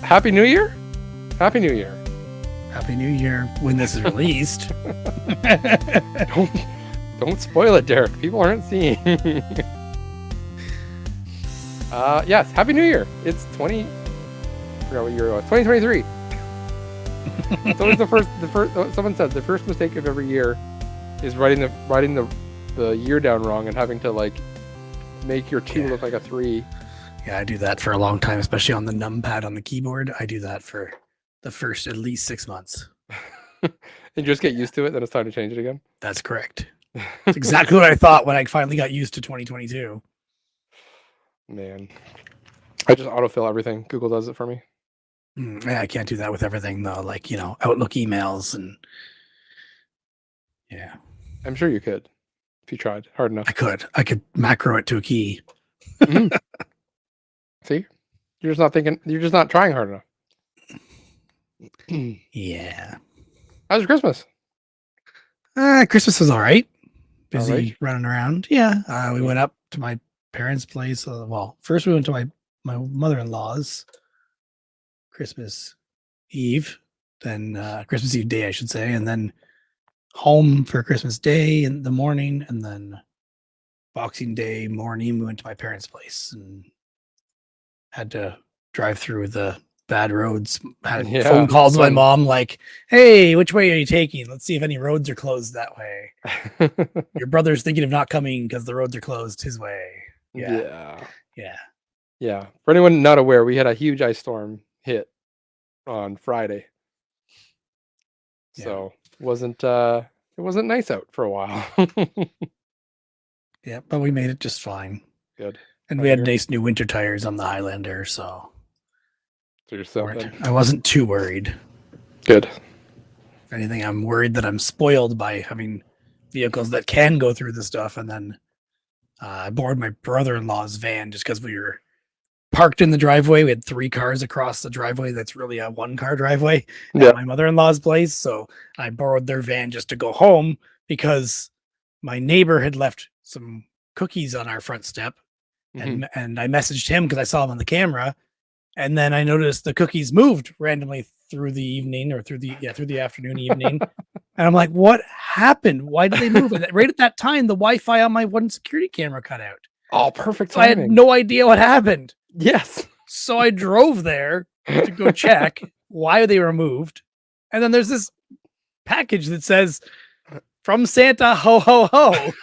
Happy New Year! Happy New Year! Happy New Year when this is released. Don't spoil it, Derek. People aren't seeing. Yes, Happy New Year! It's I forgot what year it was. 2023. It's always the first. Someone said the first mistake of every year is writing the year down wrong and having to like make your 2 look like a 3. Yeah, I do that for a long time, especially on the numpad on the keyboard. I do that for the first at least 6 months. And just get used to it, then it's time to change it again. That's correct. That's exactly what I thought when I finally got used to 2022. Man, I just autofill everything. Google does it for me. Yeah, I can't do that with everything though, like Outlook emails and yeah. I'm sure you could if you tried hard enough. I could macro it to a key. Mm-hmm. See, you're just not thinking. You're just not trying hard enough. Yeah. How's Christmas? Christmas was all right. Busy running around. Yeah. We went up to my parents' place. First we went to my mother-in-law's Christmas Eve, then Christmas Eve day, I should say, and then home for Christmas Day in the morning, and then Boxing Day morning we went to my parents' place and had to drive through the bad roads. Had phone calls to my mom like, "Hey, which way are you taking? Let's see if any roads are closed that way." Your brother's thinking of not coming because the roads are closed his way. Yeah. For anyone not aware, we had a huge ice storm hit on Friday, so it wasn't nice out for a while. Yeah, but we made it just fine. Good. And we had nice new winter tires on the Highlander, so you're I wasn't too worried. Good. If anything, I'm worried that I'm spoiled by having vehicles that can go through the stuff, and then I borrowed my brother-in-law's van just because we were parked in the driveway. We had 3 cars across the driveway. That's really a 1-car driveway at my mother-in-law's place. So I borrowed their van just to go home because my neighbor had left some cookies on our front step. And I messaged him because I saw him on the camera. And then I noticed the cookies moved randomly through the evening or through the afternoon, evening. And I'm like, what happened? Why did they move? And right at that time, the Wi-Fi on my one security camera cut out. Oh, perfect timing. So I had no idea what happened. Yes. So I drove there to go check why they were moved. And then there's this package that says, "From Santa, ho, ho, ho."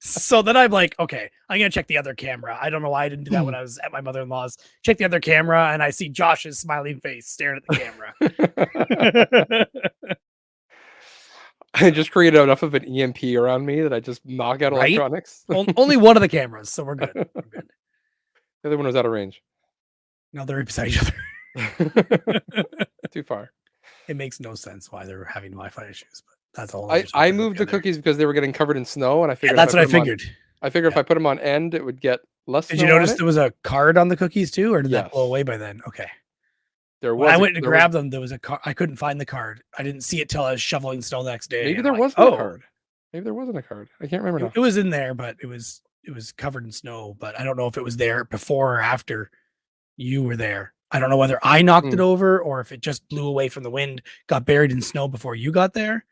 So then I'm like, okay, I'm going to check the other camera. I don't know why I didn't do that when I was at my mother-in-law's. Check the other camera, and I see Josh's smiling face staring at the camera. I just created enough of an EMP around me that I just knock out electronics. Only one of the cameras, so we're good. The other one was out of range. No, they're beside each other. Too far. It makes no sense why they're having Wi-Fi issues, but that's all. I moved the cookies because they were getting covered in snow, and I figured that's what I figured. I figured if I put them on end, it would get less. Did you notice there was a card on the cookies too, or did that blow away by then? Okay. When I went to grab them, there was a card. I couldn't find the card. I didn't see it till I was shoveling snow the next day. Maybe there wasn't a card. Maybe there wasn't a card. I can't remember now. It was in there, but it was covered in snow. But I don't know if it was there before or after you were there. I don't know whether I knocked it over or if it just blew away from the wind, got buried in snow before you got there.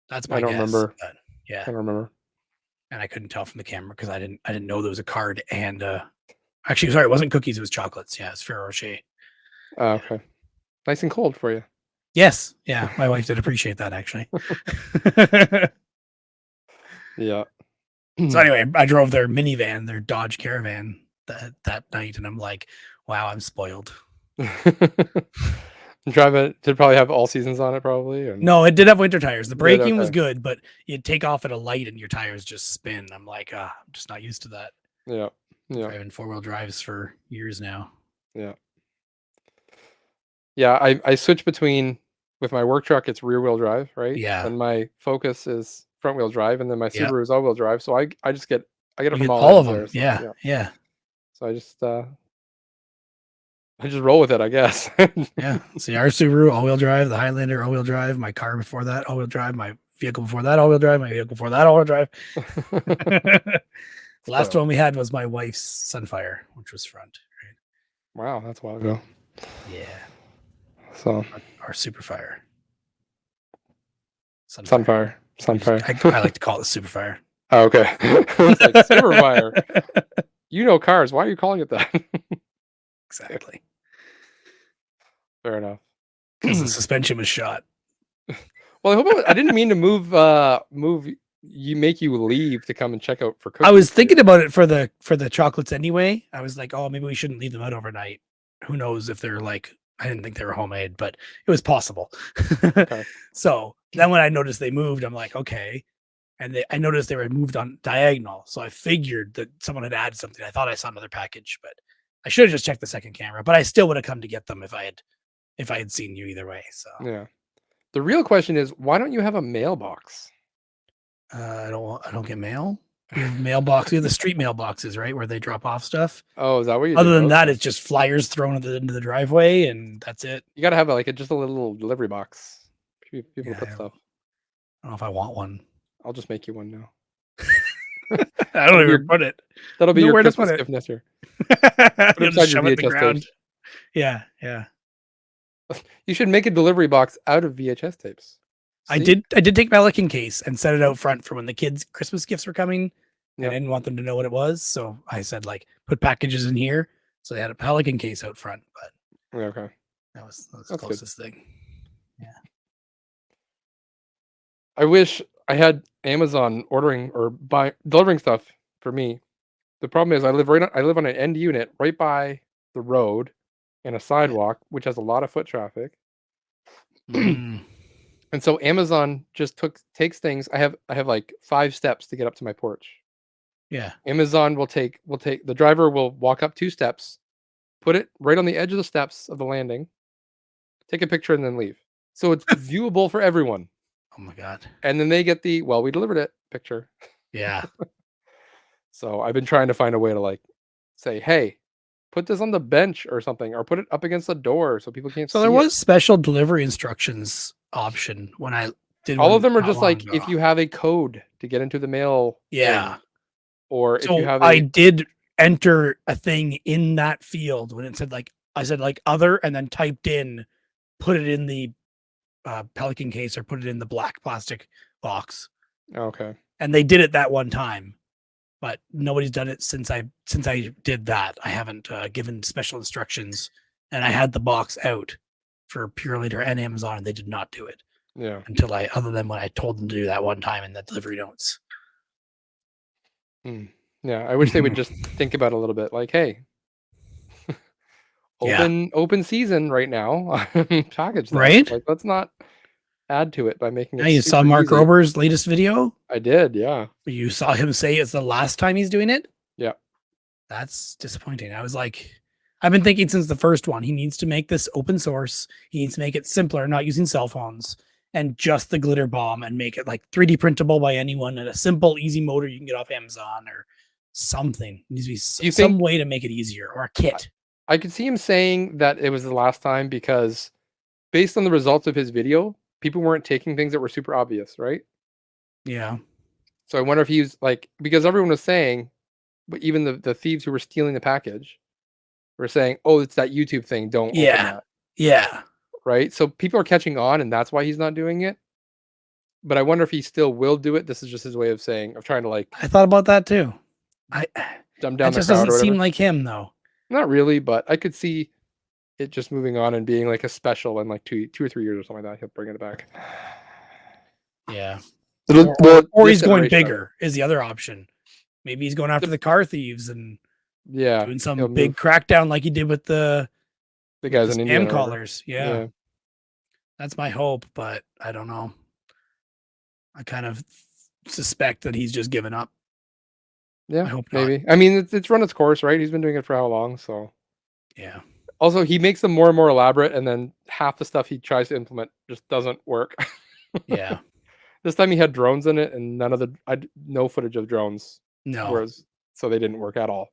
That's my guess. Remember. But, yeah, I don't remember. And I couldn't tell from the camera because I didn't know there was a card. And actually, sorry, it wasn't cookies; it was chocolates. Yeah, it's Ferrero Rocher. Okay, nice and cold for you. Yes, yeah, my wife did appreciate that actually. Yeah. So anyway, I drove their minivan, their Dodge Caravan that night, and I'm like, wow, I'm spoiled. Drive it did probably have all seasons on it, probably. No, it did have winter tires. The braking was good, but you'd take off at a light and your tires just spin. I'm like, I'm just not used to that. Yeah. Driving 4-wheel drives for years now. Yeah. I switch between with my work truck. It's rear wheel drive, right? Yeah. And my Focus is front wheel drive, and then my Subaru is all wheel drive. So I get it from all of them. So, yeah. So I just roll with it, I guess. Yeah. See, our Subaru all-wheel drive, the Highlander all-wheel drive, my car before that all-wheel drive, my vehicle before that all-wheel drive, my vehicle before that all-wheel drive. The last one we had was my wife's Sunfire, which was front. Right? Wow, that's a while ago. Yeah. So Or Superfire. Sunfire. I like to call it Superfire. Oh, okay. It's like Superfire. You know cars. Why are you calling it that? Exactly. Fair enough. Because the suspension was shot. Well, I hope I didn't mean to move make you leave to come and check out for cookies. I was thinking about it for the chocolates anyway. I was like, oh, maybe we shouldn't leave them out overnight. Who knows if they're like, I didn't think they were homemade, but it was possible. Okay. So then when I noticed they moved, I'm like, okay. And I noticed they were moved on diagonal. So I figured that someone had added something. I thought I saw another package, but I should have just checked the second camera. But I still would have come to get them if I had seen you either way. So Yeah. The real question is, why don't you have a mailbox? I don't get mail. We have mailbox. We have the street mailboxes, right, where they drop off stuff. Oh, is that what you Other do? than that, it's just flyers thrown into the driveway, and that's it. You got to have just a little delivery box. People Yeah, put stuff. I don't know if I want one. I'll just make you one now. I don't even put it. That'll be Know your where to Christmas put it. gift next year. You'll inside just your shove it in the VHS ground. tapes. Yeah. You should make a delivery box out of VHS tapes. I See? did take my Pelican case and set it out front for when the kids' Christmas gifts were coming. Yep. I didn't want them to know what it was, so I said like put packages in here. So they had a Pelican case out front, but Okay. that was the That's closest thing. I wish I had Amazon ordering or delivering stuff for me. The problem is I live on an end unit right by the road and a sidewalk, which has a lot of foot traffic. Mm. And so Amazon just takes things. I have like 5 steps to get up to my porch. Yeah. Amazon will take the driver will walk up 2 steps, put it right on the edge of the steps of the landing, take a picture and then leave. So it's viewable for everyone. Oh my god. And then they get the we delivered it picture. Yeah. So I've been trying to find a way to like say, hey, put this on the bench or something, or put it up against the door so people can't see So there it. was special delivery instructions option when I did. All one of them are not just long like ago. if you have a code to get into the mail. Yeah. thing, or So if you have I did enter a thing in that field when it said like I said like other and then typed in, put it in the Pelican case or put it in the black plastic box. Okay. And they did it that one time, but nobody's done it since I did that. I haven't given special instructions, and I had the box out for Pure Leader and Amazon, and they did not do it. Yeah. Until other than when I told them to do that one time in the delivery notes. Yeah. I wish they would just think about it a little bit. Like, hey, open season right now. Package that. Right? Like, let's not add to it by making it. Yeah, you saw Mark easy. Rober's latest video? I did, yeah. You saw him say it's the last time he's doing it? Yeah. That's disappointing. I was like, I've been thinking since the first one, he needs to make this open source. He needs to make it simpler, not using cell phones, and just the glitter bomb, and make it like 3D printable by anyone, and a simple, easy motor you can get off Amazon or something. It needs to be some way to make it easier, or a kit. I could see him saying that it was the last time because based on the results of his video, people weren't taking things that were super obvious, right? Yeah. So I wonder if he's like, because everyone was saying, but even the thieves who were stealing the package were saying, oh, it's that YouTube thing. Don't open that. Yeah. Right. So people are catching on, and that's why he's not doing it. But I wonder if he still will do it. This is just his way of trying to like. I thought about that too. Dumb down it just the crowd. Doesn't seem like him though. Not really, but I could see it just moving on and being like a special in like 2 or 3 years or something like that. He'll bring it back. Yeah. Or he's going bigger is the other option. Maybe he's going after the car thieves and doing some big crackdown like he did with the guys in India. Spam callers. Yeah. That's my hope, but I don't know. I kind of suspect that he's just given up. Yeah, I hope maybe. I mean, it's run its course, right? He's been doing it for how long? So yeah. Also, he makes them more and more elaborate, and then half the stuff he tries to implement just doesn't work. Yeah. This time he had drones in it, and no footage of drones. No. So they didn't work at all.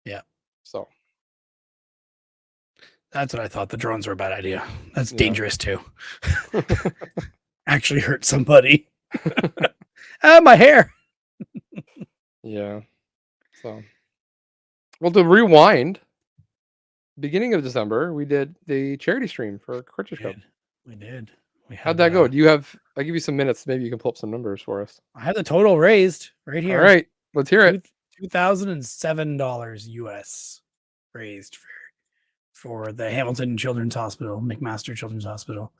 Yeah. So that's what I thought. The drones were a bad idea. That's dangerous too. Actually hurt somebody. My hair. Yeah. So, well, to rewind, beginning of December, we did the charity stream for Crutches Cup. We did. We How'd had that go? Do you have? I'll give you some minutes. Maybe you can pull up some numbers for us. I have the total raised right here. All right, let's hear it. $2,007 US raised for the Hamilton Children's Hospital, McMaster Children's Hospital.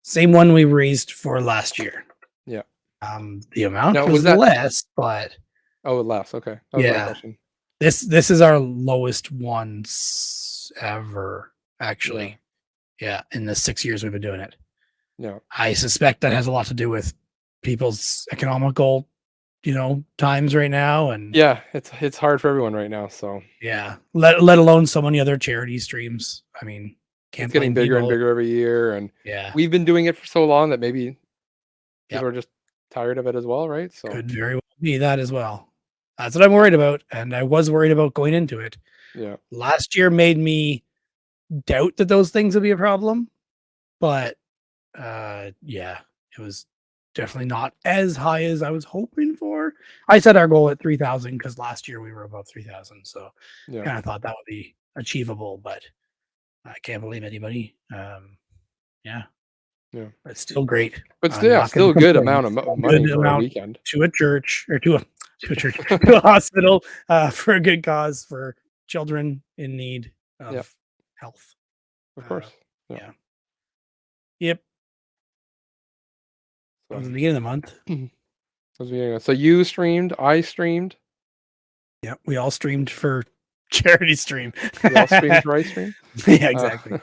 Same one we raised for last year. Yeah. The amount Now, was was that- less, but Oh, less. Okay. That was my Yeah. question. this is our lowest ones ever, actually. Yeah, in the 6 years we've been doing it. Yeah. I suspect that has a lot to do with people's economical, times right now, and Yeah, it's hard for everyone right now. So yeah, let alone so many other charity streams. I mean, can't it's getting blame bigger and people. bigger every year, and Yeah, we've been doing it for so long that maybe Yep. people are just tired of it as well, right? So could very well be that as well. That's what I'm worried about, and I was worried about going into it. yeah, Last year made me doubt that those things would be a problem, but yeah, it was definitely not as high as I was hoping for. I set our goal at 3,000 because last year we were above 3,000, so yeah. kind of thought that would be achievable, but I can't believe anybody. Yeah, but it's still great. But I'm still, not still a gonna good complain. amount of Still a money good for a amount weekend. to a church or to a church to a hospital for a good cause for children in need of Yep. health. Of course. Yeah. Yep. That So, was the beginning of the month. so you streamed, I streamed, Yeah, we all streamed for charity stream. we all streamed for ice stream. Yeah, exactly.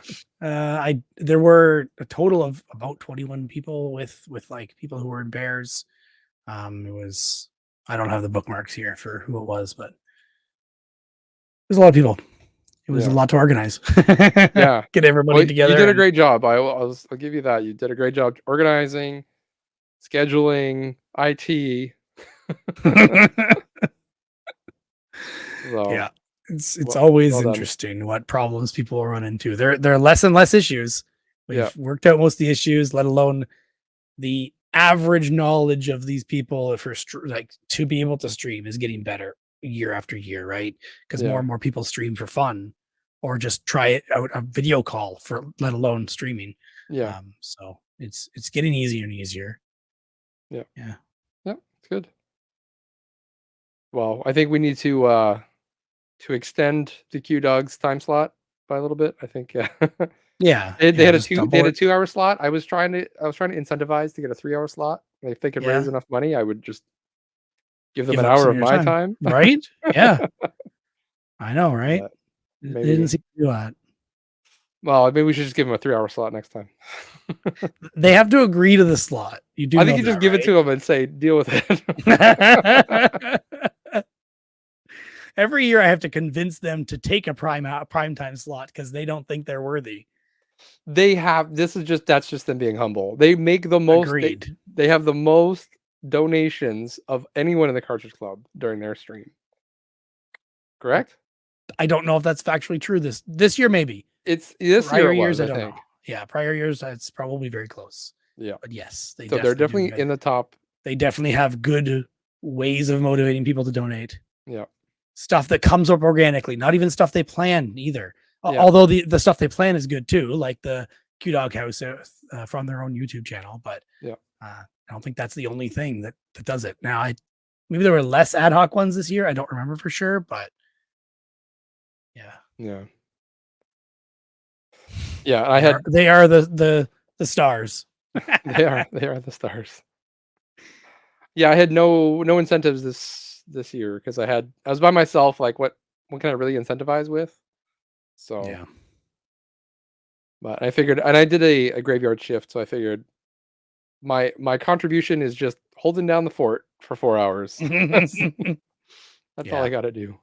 There were a total of about 21 people with like people who were in pairs. It was, I don't have the bookmarks here for who it was, but there's a lot of people. It was a Yeah. lot to organize. Yeah. Get everybody Well, together. you did a and- great job. I'll give you that. You did a great job organizing, scheduling, IT. So, Yeah. It's Well- always well done. interesting what problems people run into. There are less and less issues. We've Yeah. worked out most of the issues, let alone the average knowledge of these people for to be able to stream is getting better year after year, right? Because Yeah. more and more people stream for fun or just try it out a video call for let alone streaming. yeah, So it's getting easier and easier. it's good. Well, I think we need to extend the Q Dogs time slot by a little bit. I think Yeah. they had a just 2-hour slot. I was trying to incentivize to get a 3-hour slot. And if they could raise Yeah. enough money, I would just give them Give an up hour some of of your my time. right? Yeah. I know, right? But They maybe- didn't seem to do that. Well, maybe we should just give them a 3-hour slot next time. They have to agree to the slot. You do. I think you just give it to them and say, deal with it. to. Every year, I have to convince them to take a prime time slot because they don't think they're worthy. That's just them being humble. They make the most. Agreed. They have the most donations of anyone in the Cartridge Club during their stream. Correct? I don't know if that's factually true. This year, maybe. It's this Prior year. It years, was, I I don't think. know. Yeah, prior years, it's probably very close. Yeah. But yes, So they're do definitely good. in the top. They definitely have good ways of motivating people to donate. Yeah. Stuff that comes up organically, not even stuff they plan either. Yeah. Although the stuff they plan is good too, like the Q Dog House from their own YouTube channel. But Yeah. I don't think that's the only thing that does it. Now, maybe there were less ad hoc ones this year. I don't remember for sure, but yeah, Yeah. Yeah. I had. they are the stars. They are the stars. Yeah, I had no incentives this year because I was by myself. Like, what can I really incentivize with? So Yeah. But I figured, and I did a graveyard shift, so I figured my contribution is just holding down the fort for 4 hours. That's all Yeah. I got to do.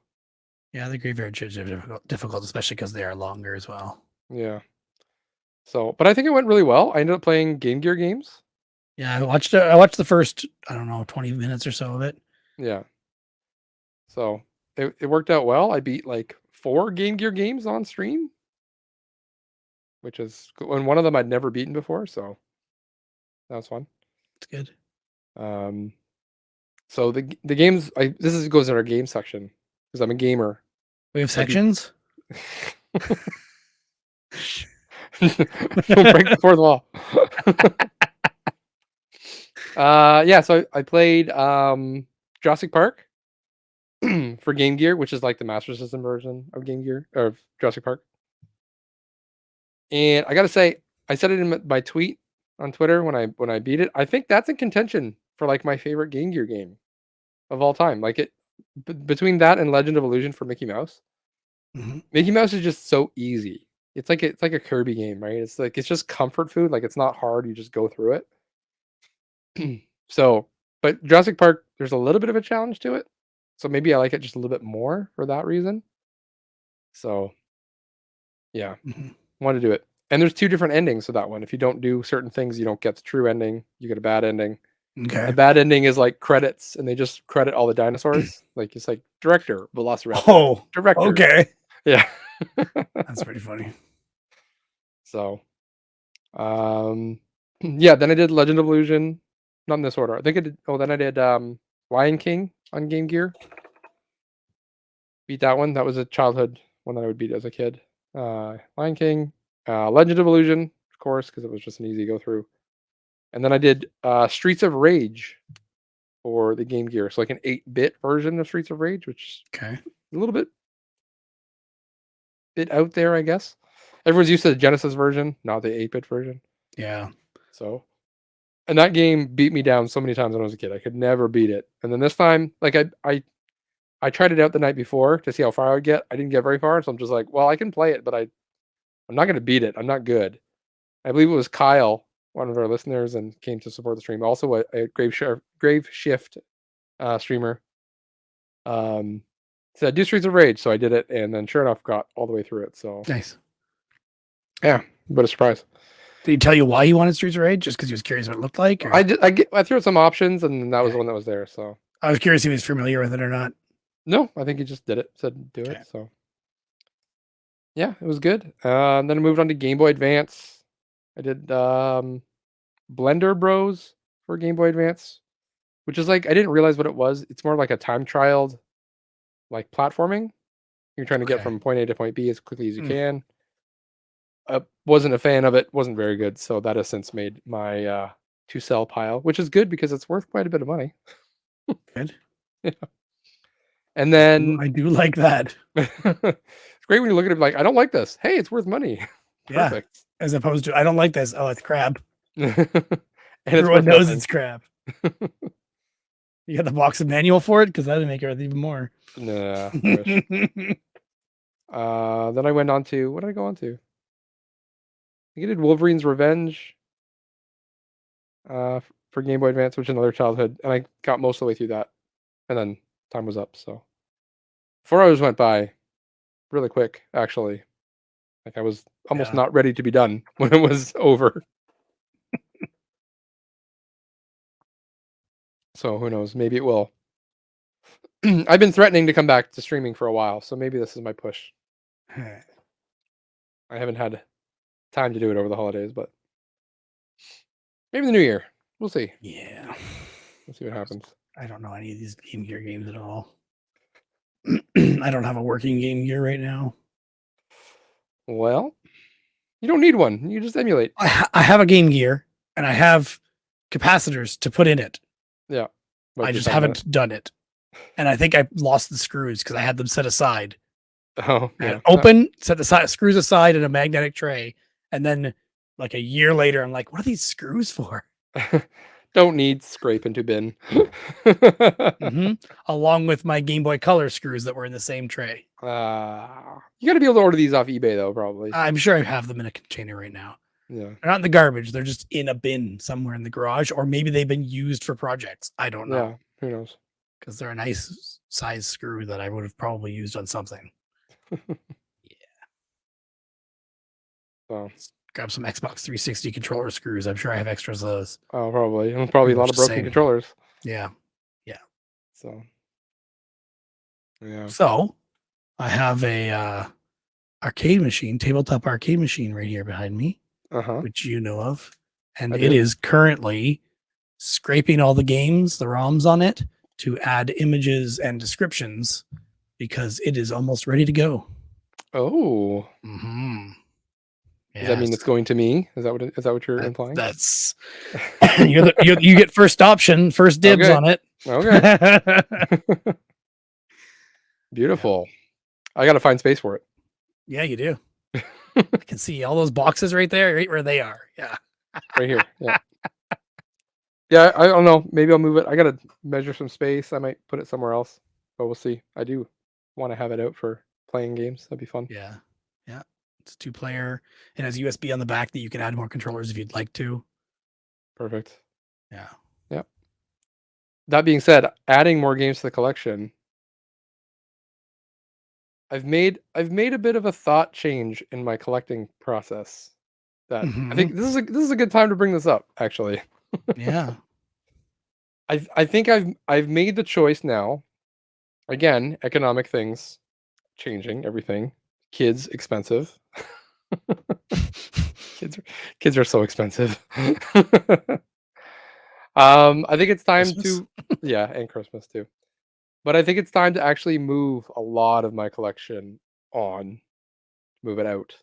Yeah, the graveyard shifts are difficult, especially because they are longer as well. Yeah. So, but I think it went really well. I ended up playing Game Gear games. Yeah, I watched the first, I don't know, 20 minutes or so of it. Yeah. So it worked out well. I beat like 4 Game Gear games on stream, which is cool. And one of them I'd never beaten before, so that was fun. It's good. So the games goes in our game section because I'm a gamer. We have sections. Don't break the fourth wall. Yeah, so I played Jurassic Park for Game Gear, which is like the Master System version of Game Gear or Jurassic Park. And I gotta say, I said it in my tweet on Twitter when I beat it. I think that's in contention for like my favorite Game Gear game of all time. Like between that and Legend of Illusion for Mickey Mouse. Mhm. Mickey Mouse is just so easy. It's like a Kirby game, right? It's just comfort food. Like it's not hard. You just go through it. So, but Jurassic Park, there's a little bit of a challenge to it. So maybe I like it just a little bit more for that reason. So, yeah, Mhm. want to do it. And there's two different endings to that one. If you don't do certain things, you don't get the true ending. You get a bad ending. Okay. A bad ending is like credits, and they just credit all the dinosaurs. Like it's like director Velociraptor. Oh, Director. okay. Yeah. That's pretty funny. So, yeah. Then I did Legend of Illusion, not in this order. I think I did. Oh, then I did Lion King on Game Gear. Beat that one. That was a childhood one that I would beat as a kid. Lion King, Legend of Illusion, of course, because it was just an easy go through. And then I did Streets of Rage for the Game Gear. So like an 8-bit version of Streets of Rage, which Okay. is a little bit out there, I guess. Everyone's used to the Genesis version, not the 8-bit version. Yeah. So, and that game beat me down so many times when I was a kid. I could never beat it. And then this time, like I tried it out the night before to see how far I would get. I didn't get very far, so I'm just like, well, I can play it, but I'm not going to beat it. I'm not good. I believe it was Kyle, one of our listeners, and came to support the stream. Also, a Grave Shift streamer. Said do Streets of Rage, so I did it, and then sure enough, got all the way through it. So Nice. yeah, but a surprise. Did he tell you why he wanted Streets of Rage? Just because he was curious what it looked like? Or? I threw out some options, and that was the Okay. one that was there. So I was curious if he was familiar with it or not. no, I think he just did it. Said do Okay. it. So yeah, it was good. Then I moved on to Game Boy Advance. I did Blender Bros for Game Boy Advance, which is like I didn't realize what it was. It's more like a time trial, like platforming. You're trying to get Okay. from point A to point B as quickly as you Mm. can. Wasn't a fan of it. Wasn't very good. So that has since made my to sell pile, which is good because it's worth quite a bit of money. Good. Yeah. And then I do like that. it's great when you look at it like I don't like this. Hey, it's worth money. Yeah. Perfect. As opposed to I don't like this. Oh, it's crap. And it's Everyone worth knows nothing. it's crap. You got the box of manual for it because that'd make it worth even more. Nah, I wish. Then I went on to what did I go on to? I think I did Wolverine's Revenge for Game Boy Advance, which is another childhood, and I got most of the way through that, and then time was up. So 4 hours went by really quick, actually. Like I was almost Yeah. not ready to be done when it was over. So who knows? Maybe it will. I've been threatening to come back to streaming for a while, so maybe this is my push. I haven't had time to do it over the holidays, but maybe the new year. We'll see. Yeah. We'll see what happens. I don't know any of these Game Gear games at all. I don't have a working Game Gear right now. Well, you don't need one. You just emulate. I have a Game Gear and I have capacitors to put in it. Yeah. I just haven't done it. And I think I lost the screws because I had them set aside. Oh, I had yeah. open, set the screws aside in a magnetic tray. And then like a year later, I'm like, what are these screws for? Don't need scrape into bin. Along with my Game Boy Color screws that were in the same tray. You got to be able to order these off eBay, though, probably. I'm sure I have them in a container right now. Yeah. They're not in the garbage. They're just in a bin somewhere in the garage, or maybe they've been used for projects. I don't know. Yeah. Who knows? Because they're a nice size screw that I would have probably used on something. So, Grab some Xbox 360 controller screws. I'm sure I have extras of those. oh, probably. And probably a lot of Just broken saying. controllers. Yeah. So, yeah. So I have a arcade machine, tabletop arcade machine right here behind me, which you know of. And I it do. is currently scraping all the games, the ROMs on it, to add images and descriptions because it is almost ready to go. Oh. Mm-hmm. Does that mean it's going to me? Is that what you're implying? That's you get first option, first dibs Okay. on it. Okay. Beautiful. I gotta find space for it. Yeah, you do. I can see all those boxes right there, right where they are. Yeah. Right here. Yeah. Yeah, I don't know. Maybe I'll move it. I gotta measure some space. I might put it somewhere else, but we'll see. I do want to have it out for playing games. That'd be fun. Yeah. Yeah. It's 2-player. It has USB on the back that you can add more controllers if you'd like to. Perfect. Yeah. Yep. That being said, adding more games to the collection, I've made a bit of a thought change in my collecting process. That I think this is a good time to bring this up, actually. Yeah. I think I've made the choice now. Again, economic things changing everything. Kids expensive. kids are so expensive. I think it's time Christmas? to and Christmas too. But I think it's time to actually move a lot of my collection on, move it out.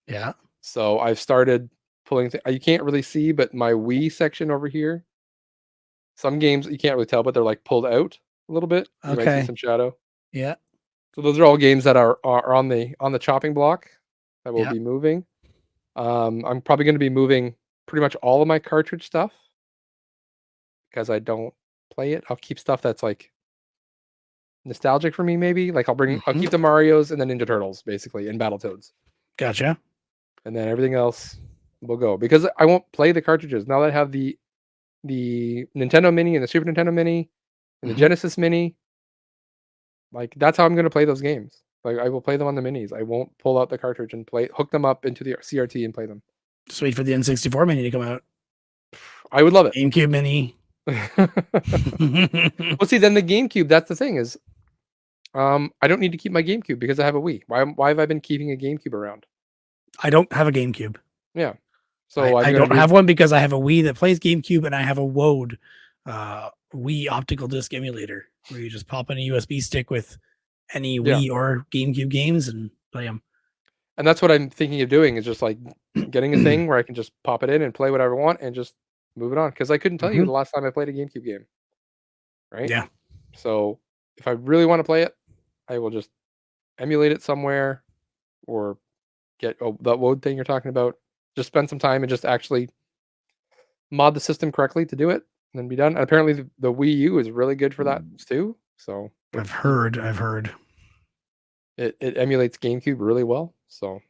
Yeah. So I've started pulling you can't really see, but my Wii section over here, some games you can't really tell, but they're like pulled out a little bit. You might see Okay. some shadow. Yeah. So those are all games that are on the chopping block that will Yeah. be moving. I'm probably going to be moving pretty much all of my cartridge stuff because I don't play it. I'll keep stuff that's like nostalgic for me, maybe. Like I'll keep the Marios and the Ninja Turtles basically, and Battletoads, Gotcha. and then everything else will go because I won't play the cartridges now that I have the Nintendo Mini and the Super Nintendo Mini and the Genesis Mini. Like that's how I'm going to play those games. Like I will play them on the minis. I won't pull out the cartridge and hook them up into the CRT and play them. Just wait for the N64 Mini to come out. I would love it. GameCube Mini. Well, see, then the GameCube. That's the thing is, I don't need to keep my GameCube because I have a Wii. Why have I been keeping a GameCube around? I don't have a GameCube. Yeah, so I don't have one because I have a Wii that plays GameCube, and I have a WOD Wii optical disc emulator where you just pop in a USB stick with any Wii or GameCube games and play them. And that's what I'm thinking of doing is just like getting a thing where I can just pop it in and play whatever I want and just move it on. Because I couldn't tell you the last time I played a GameCube game. Right? Yeah. So if I really want to play it, I will just emulate it somewhere or get that WOD thing you're talking about. Just spend some time and just actually mod the system correctly to do it and then be done. And apparently the Wii U is really good for that too. So I've heard. It emulates GameCube really well. So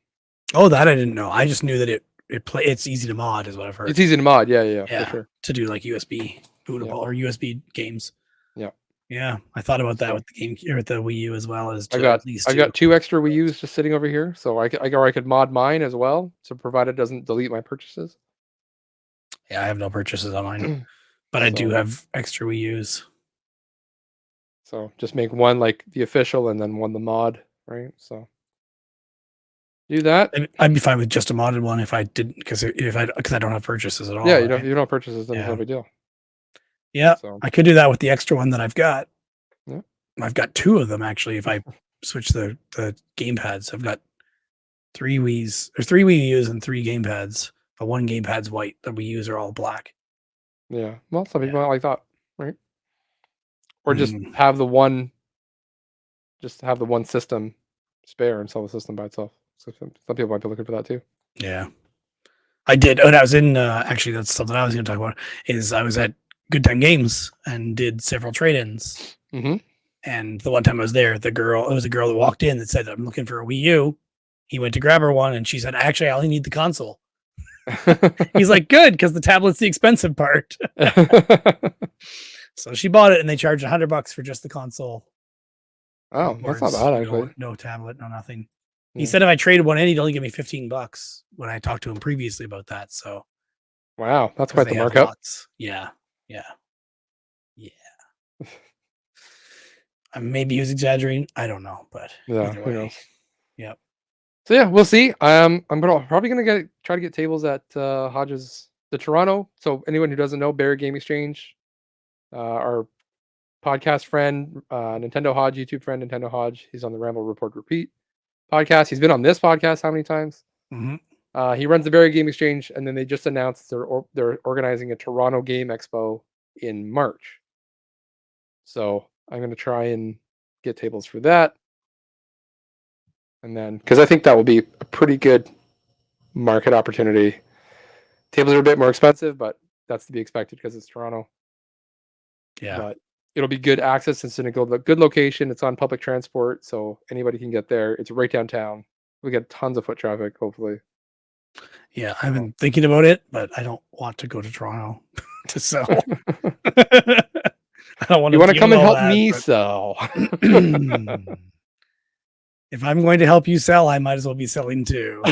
that I didn't know. I just knew that it's easy to mod is what I've heard. It's easy to mod, yeah, for sure. To do like USB bootable or USB games. Yeah. Yeah. I thought about that with the GameCube or with the Wii U as well as I got 2 extra Wii U's just sitting over here. So I could mod mine as well. So provided it doesn't delete my purchases. Yeah, I have no purchases on mine. But I do have extra Wii U's. So just make one like the official and then one the mod, right? So do that. I'd be fine with just a modded one if I didn't because I don't have purchases at all. Yeah, you don't have purchases, then it's no big deal. Yeah, So I could do that with the extra one that I've got. Yeah. I've got 2 of them actually. If I switch the gamepads, I've got 3 Wii's. There's 3 Wii U's and 3 gamepads. But 1 gamepad's white. The Wii U's are all black. Yeah. Well, some people might like that, right? Or just have the one system spare and sell the system by itself. So some people might be looking for that too. Yeah. I did. When I was in, actually, that's something I was going to talk about, is I was at Good Time Games and did several trade-ins. And the one time I was there, it was a girl that walked in that said, I'm looking for a Wii U. He went to grab her one and she said, actually, I only need the console. He's like, good, because the tablet's the expensive part. So she bought it and they charged $100 for just the console. Oh, that's not bad actually. No tablet, no nothing. He said if I traded one in, he'd only give me $15 when I talked to him previously about that. So wow, that's quite the markup. Yeah. Maybe he was exaggerating. I don't know, but yeah, who knows? Yep. So yeah, we'll see. I'm probably gonna try to get tables at Hodge's the Toronto. So anyone who doesn't know, Barry Game Exchange, our podcast friend, Nintendo Hodge, YouTube friend, Nintendo Hodge. He's on the Ramble Report Repeat podcast. He's been on this podcast how many times? He runs the Barrie Game Exchange, and then they just announced they're organizing a Toronto Game Expo in March. So I'm going to try and get tables for that. And then, because I think that will be a pretty good market opportunity. Tables are a bit more expensive, but that's to be expected because it's Toronto. Yeah. But it'll be good access and good location. It's on public transport, so anybody can get there. It's right downtown. We get tons of foot traffic, hopefully. Yeah, I've been thinking about it, but I don't want to go to Toronto to sell. I don't want You to. want to come and help that, me but- sell? If I'm going to help you sell, I might as well be selling too.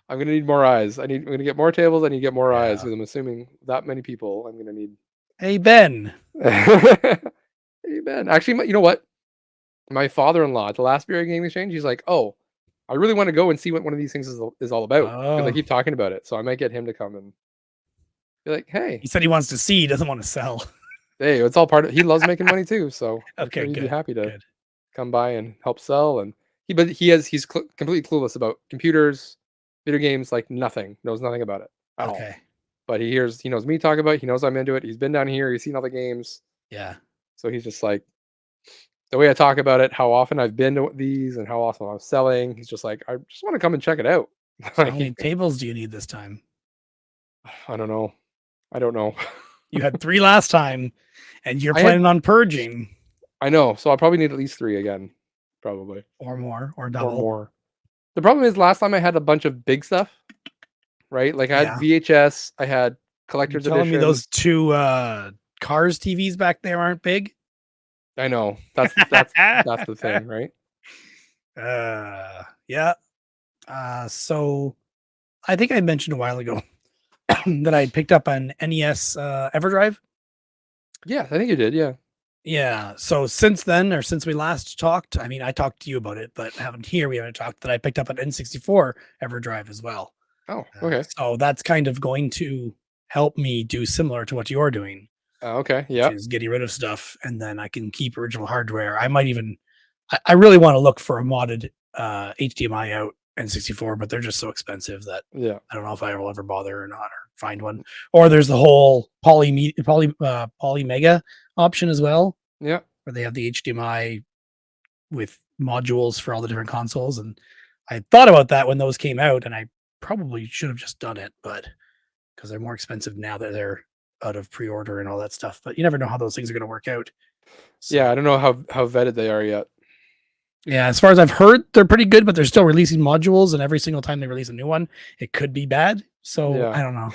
I'm gonna need more eyes. I'm gonna get more tables. I need to get more eyes Yeah. because I'm assuming that many people. I'm gonna need. Hey, Ben. Hey Ben, actually, you know what? My father-in-law at the last Barrie Game Exchange, he's like, "Oh, I really want to go and see what one of these things is all about because Oh. they keep talking about it. So I might get him to come and be like, "Hey, He said he wants to see, he doesn't want to sell. hey, it's all part of. He loves making money too, so I'm Okay, sure he'd be good. happy to Good. come by and help sell. And he's completely clueless about computers, video games, like nothing. Knows nothing about it at all. Okay. But he knows me talk about it. He knows I'm into it. He's been down here. He's seen all the games. Yeah. So he's just like, the way I talk about it, how often I've been to these and how often I'm selling. He's just like, I just want to come and check it out. So how many tables do you need this time? I don't know. I don't know. You had 3 last time, and you're I had- planning on purging I know. So I'll probably need at least 3 again. Probably. or more or Or double. more. The problem is last time I had a bunch of big stuff, right? Like I had VHS, I had You're collector's telling me edition. those 2 Cars TVs back there aren't big? I know. That's the thing, right? Yeah. So I think I mentioned a while ago that I picked up an NES EverDrive. Yeah, I think you did. Yeah. Yeah. So since then, or since we last talked, I mean, I talked to you about it, but we haven't talked that I picked up an N64 EverDrive as well. Oh, okay. So that's kind of going to help me do similar to what you're doing. Okay. Yeah. Which is getting rid of stuff, and then I can keep original hardware. I might even, I really want to look for a modded HDMI out N64, but they're just so expensive that Yeah. I don't know if I will ever bother or not, or find one. Or there's the whole Poly Mega option as well, Yeah. where they have the HDMI with modules for all the different consoles. And I thought about that when those came out, and I probably should have just done it, but because they're more expensive now that they're out of pre-order and all that stuff. But you never know how those things are going to work out. So, Yeah. I don't know how vetted they are yet. yeah, as far as I've heard, they're pretty good, but they're still releasing modules, and every single time they release a new one, it could be bad. So Yeah. I don't know.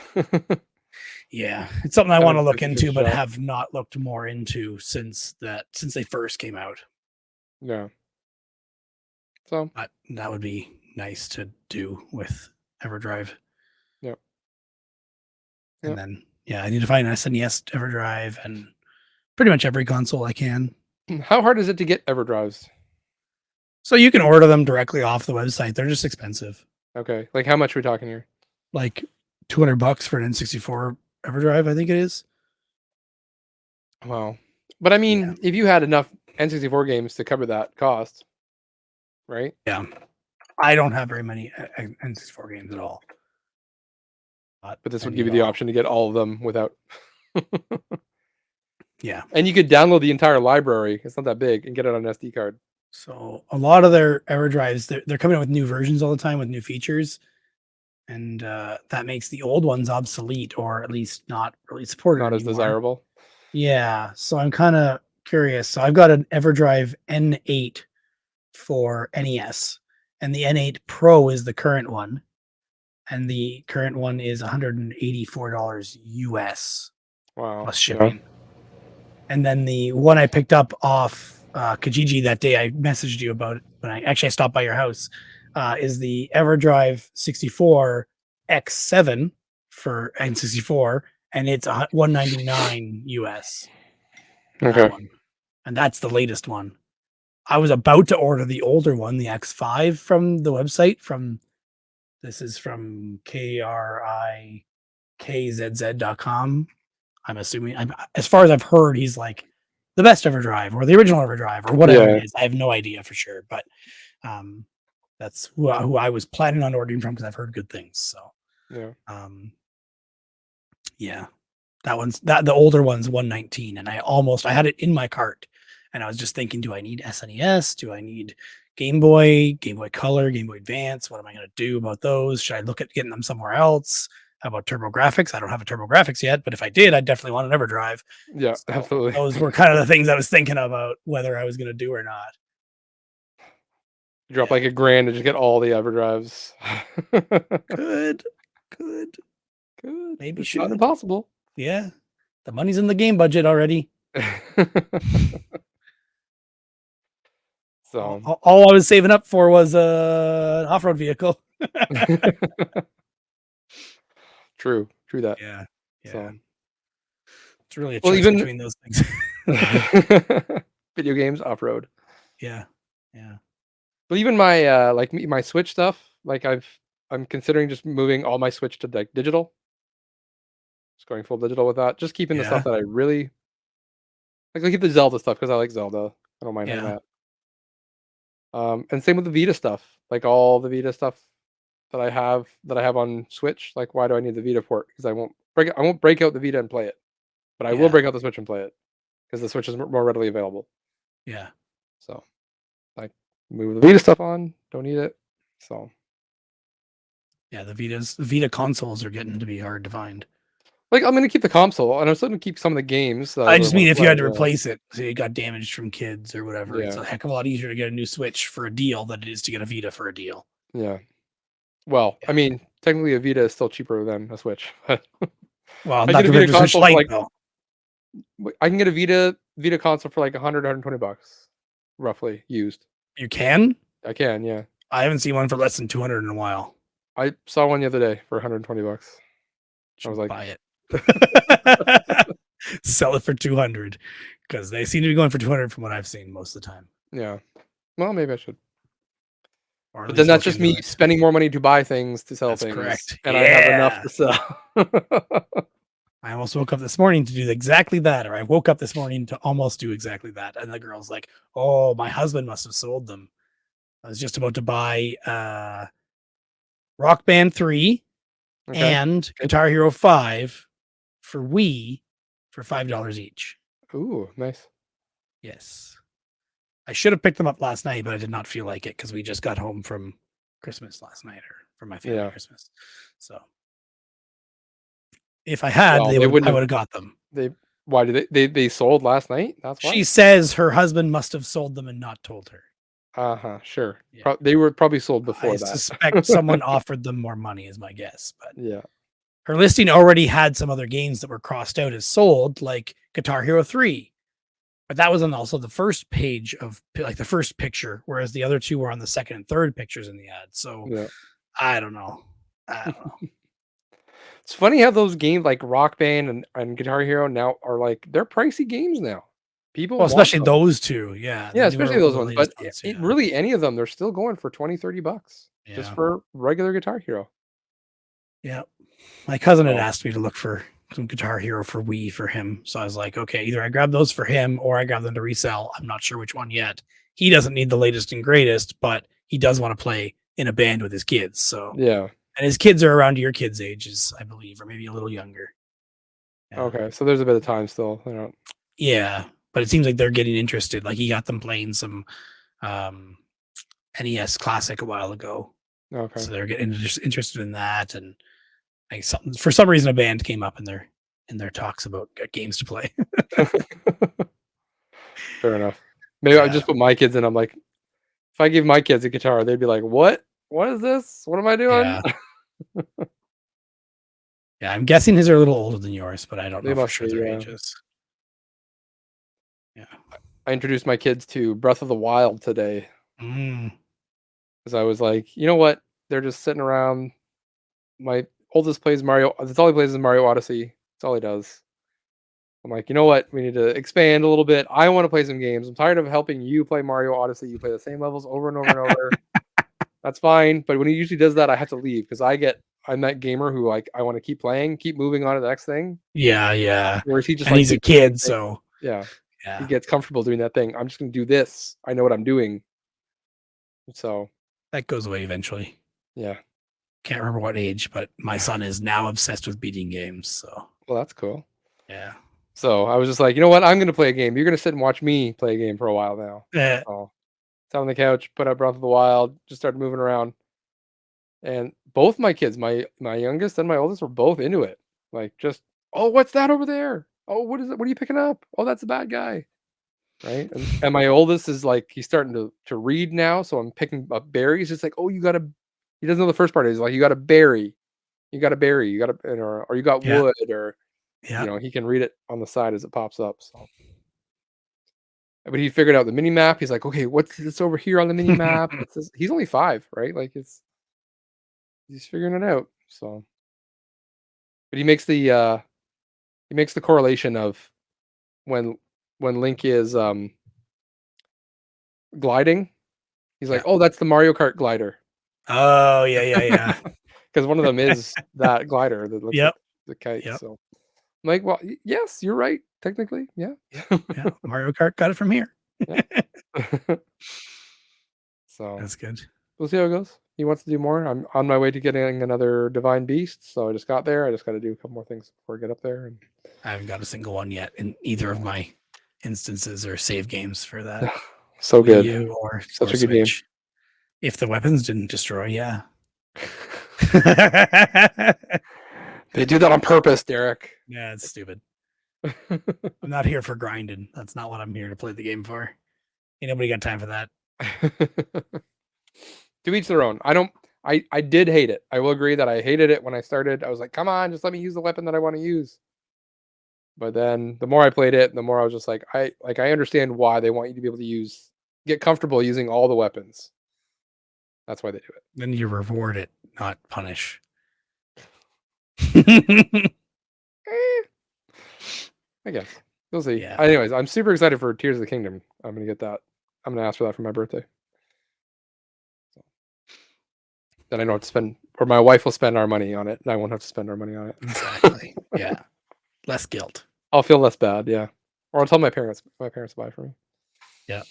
Yeah, it's something I Haven't want to look given it a into, but shot. have not looked more into since they first came out. Yeah. So But that would be nice to do with EverDrive. Yep. And Yep. then, yeah, I need to find an SNES EverDrive and pretty much every console I can. how hard is it to get EverDrives? So you can order them directly off the website. They're just expensive. Okay. Like how much are we talking here? Like $200 for an N64 EverDrive, I think it is. Wow. But I mean, Yeah. if you had enough N64 games to cover that cost, right? Yeah. I don't have very many N64 games at all. But this would give you the option to get all of them without. Yeah. And you could download the entire library. It's not that big, and get it on an SD card. So a lot of their EverDrives, they're coming out with new versions all the time with new features. And that makes the old ones obsolete, or at least not really supported Not as anymore. desirable. Yeah. So I'm kind of curious. So I've got an EverDrive N8 for NES, and the N8 Pro is the current one. And the current one is $184 US Wow. plus shipping. And then the one I picked up off Kijiji that day I messaged you about when I stopped by your house is the EverDrive 64 X7 for N64, and it's $199 US. Okay. That one. And that's the latest one. I was about to order the older one, the X5 from the website. This is from KRIKZZ.com. I'm assuming, as far as I've heard, he's like the best EverDrive or the original EverDrive or whatever Yeah. it is. I have no idea for sure, but That's who I was planning on ordering from because I've heard good things. So, Yeah. Yeah, that the older one's 119, and I had it in my cart, and I was just thinking, do I need SNES? Do I need Game Boy, Game Boy Color, Game Boy Advance? What am I going to do about those? Should I look at getting them somewhere else? How about TurboGrafx? I don't have a TurboGrafx yet, but if I did, I'd definitely want an EverDrive. Yeah, So absolutely. those were kind of the things I was thinking about whether I was going to do or not. Drop like $1,000 to just get all the EverDrives. Good. Maybe It's not should. impossible. Yeah, the money's in the game budget already. So all I was saving up for was an off-road vehicle. true that. Yeah. So it's really a choice between those things. Video games, off-road. Yeah. But even my my Switch stuff, like I'm considering just moving all my Switch to like digital. Just going full digital with that. Just keeping the stuff that I really like. I keep the Zelda stuff because I like Zelda. I don't mind having that. And same with the Vita stuff. Like all the Vita stuff that I have on Switch. Like, why do I need the Vita port? Because I won't break out the Vita and play it, but I will break out the Switch and play it because the Switch is more readily available. Yeah. So, like, move the Vita stuff on. Don't need it. So. Yeah, the Vita consoles are getting to be hard to find. Like, I'm gonna keep the console, and I'm still gonna keep some of the games. I just mean if you had to replace it, so you got damaged from kids or whatever, Yeah. it's a heck of a lot easier to get a new Switch for a deal than it is to get a Vita for a deal. Yeah. Well, I mean, technically a Vita is still cheaper than a Switch. Well, not compared to Switch Lite, though. I can get a Vita console for like $100, $120, roughly used. You can? I can, yeah. I haven't seen one for less than 200 in a while. I saw one the other day for $120. I was like, buy it. Sell it for 200 because they seem to be going for 200 from what I've seen most of the time. Yeah. Well, maybe I should. Or but then that's just me spending more money to buy things to sell things. Correct. And I have enough to sell. I almost woke up this morning to do exactly that, or I woke up this morning to almost do exactly that. And the girl's like, "Oh, my husband must have sold them." I was just about to buy Rock Band 3 and Guitar Hero 5 for Wii for $5 each. Ooh, nice. Yes. I should have picked them up last night, but I did not feel like it because we just got home from Christmas last night, or from my family Christmas. So if I had, I would have got them. Why did they sold last night? That's why. She says her husband must have sold them and not told her. Sure. Yeah. They were probably sold before I that. suspect someone offered them more money is my guess, but yeah. Her listing already had some other games that were crossed out as sold, like Guitar Hero 3. But that was on also the first page of like the first picture, whereas the other two were on the second and third pictures in the ad. So I don't know. It's funny how those games like Rock Band and Guitar Hero now are like they're pricey games now. People, especially those two, yeah, especially those ones. But really, any of them, they're still going for $20-$30 just for regular Guitar Hero. Yeah, my cousin had asked me to look for some Guitar Hero for Wii for him, so I was like, okay, either I grab those for him or I grab them to resell. I'm not sure which one yet. He doesn't need the latest and greatest, but he does want to play in a band with his kids. So yeah. And his kids are around your kids' ages, I believe, or maybe a little younger. Yeah. Okay, so there's a bit of time still. Yeah, but it seems like they're getting interested. Like he got them playing some NES Classic a while ago. Okay, so they're getting interested in that, and like for some reason a band came up in their talks about games to play. Fair enough. Maybe I just put my kids in. I'm like, if I give my kids a guitar, they'd be like, "What? What is this? What am I doing?" Yeah. Yeah, I'm guessing his are a little older than yours, but I don't know for sure their ages. Yeah. I introduced my kids to Breath of the Wild today. Because I was like, you know what? They're just sitting around. My oldest plays Mario. That's all he plays is Mario Odyssey. That's all he does. I'm like, you know what? We need to expand a little bit. I want to play some games. I'm tired of helping you play Mario Odyssey. You play the same levels over and over and over. That's fine. But when he usually does that, I have to leave because I'm that gamer who like I want to keep playing, keep moving on to the next thing. Yeah. Whereas he just he's a kid, so yeah, he gets comfortable doing that thing. I'm just gonna do this. I know what I'm doing. So That goes away eventually. Yeah. Can't remember what age, but my son is now obsessed with beating games. So Well, that's cool. yeah. So I was just like, you know what? I'm gonna play a game. You're gonna sit and watch me play a game for a while now. Yeah. So sat on the couch, put out Breath of the Wild, just started moving around. And both my kids, my youngest and my oldest, were both into it. Like, just, oh, what's that over there? Oh, what is it? What are you picking up? Oh, that's a bad guy. Right. And my oldest is like, he's starting to read now. So I'm picking up berries. It's like, oh, you gotta, he doesn't know the first part. He's like, you got a berry. You got a berry. You got a, or you got Yeah. wood, or, Yeah. he can read it on the side as it pops up. So, but he figured out the mini map. He's like, okay, what's this over here on the mini map? What's this? He's only 5, right? Like, he's figuring it out. So, but he makes the correlation of when Link is gliding. He's like, Yeah. oh, that's the Mario Kart glider. Oh yeah. Because one of them is that glider that looks Yep. like the kite. Yep. So I'm like, well, yes, you're right. Technically, yeah. Yeah. Mario Kart got it from here. So That's good. we'll see how it goes. He wants to do more. I'm on my way to getting another Divine Beast. So I just got there. I just got to do a couple more things before I get up there. And I haven't got a single one yet in either of my instances or save games for that. so good. Wii U or Such a good Switch. If the weapons didn't destroy, yeah. They do that on purpose, Derek. Yeah, it's stupid. I'm not here for grinding. That's not what I'm here to play the game for. Ain't nobody got time for that. To each their own. I did hate it. I will agree that I hated it when I started. I was like, come on, just let me use the weapon that I want to use. But then the more I played it, the more I was just like, I understand why they want you to be able to get comfortable using all the weapons. That's why they do it. Then you reward it, not punish. I guess. We'll see. Yeah. Anyways, I'm super excited for Tears of the Kingdom. I'm going to get that. I'm going to ask for that for my birthday. So. Then I don't have to spend, or my wife will spend our money on it, and I won't have to spend our money on it. Exactly. Yeah. Less guilt. I'll feel less bad, yeah. Or I'll tell my parents buy for me. Yeah.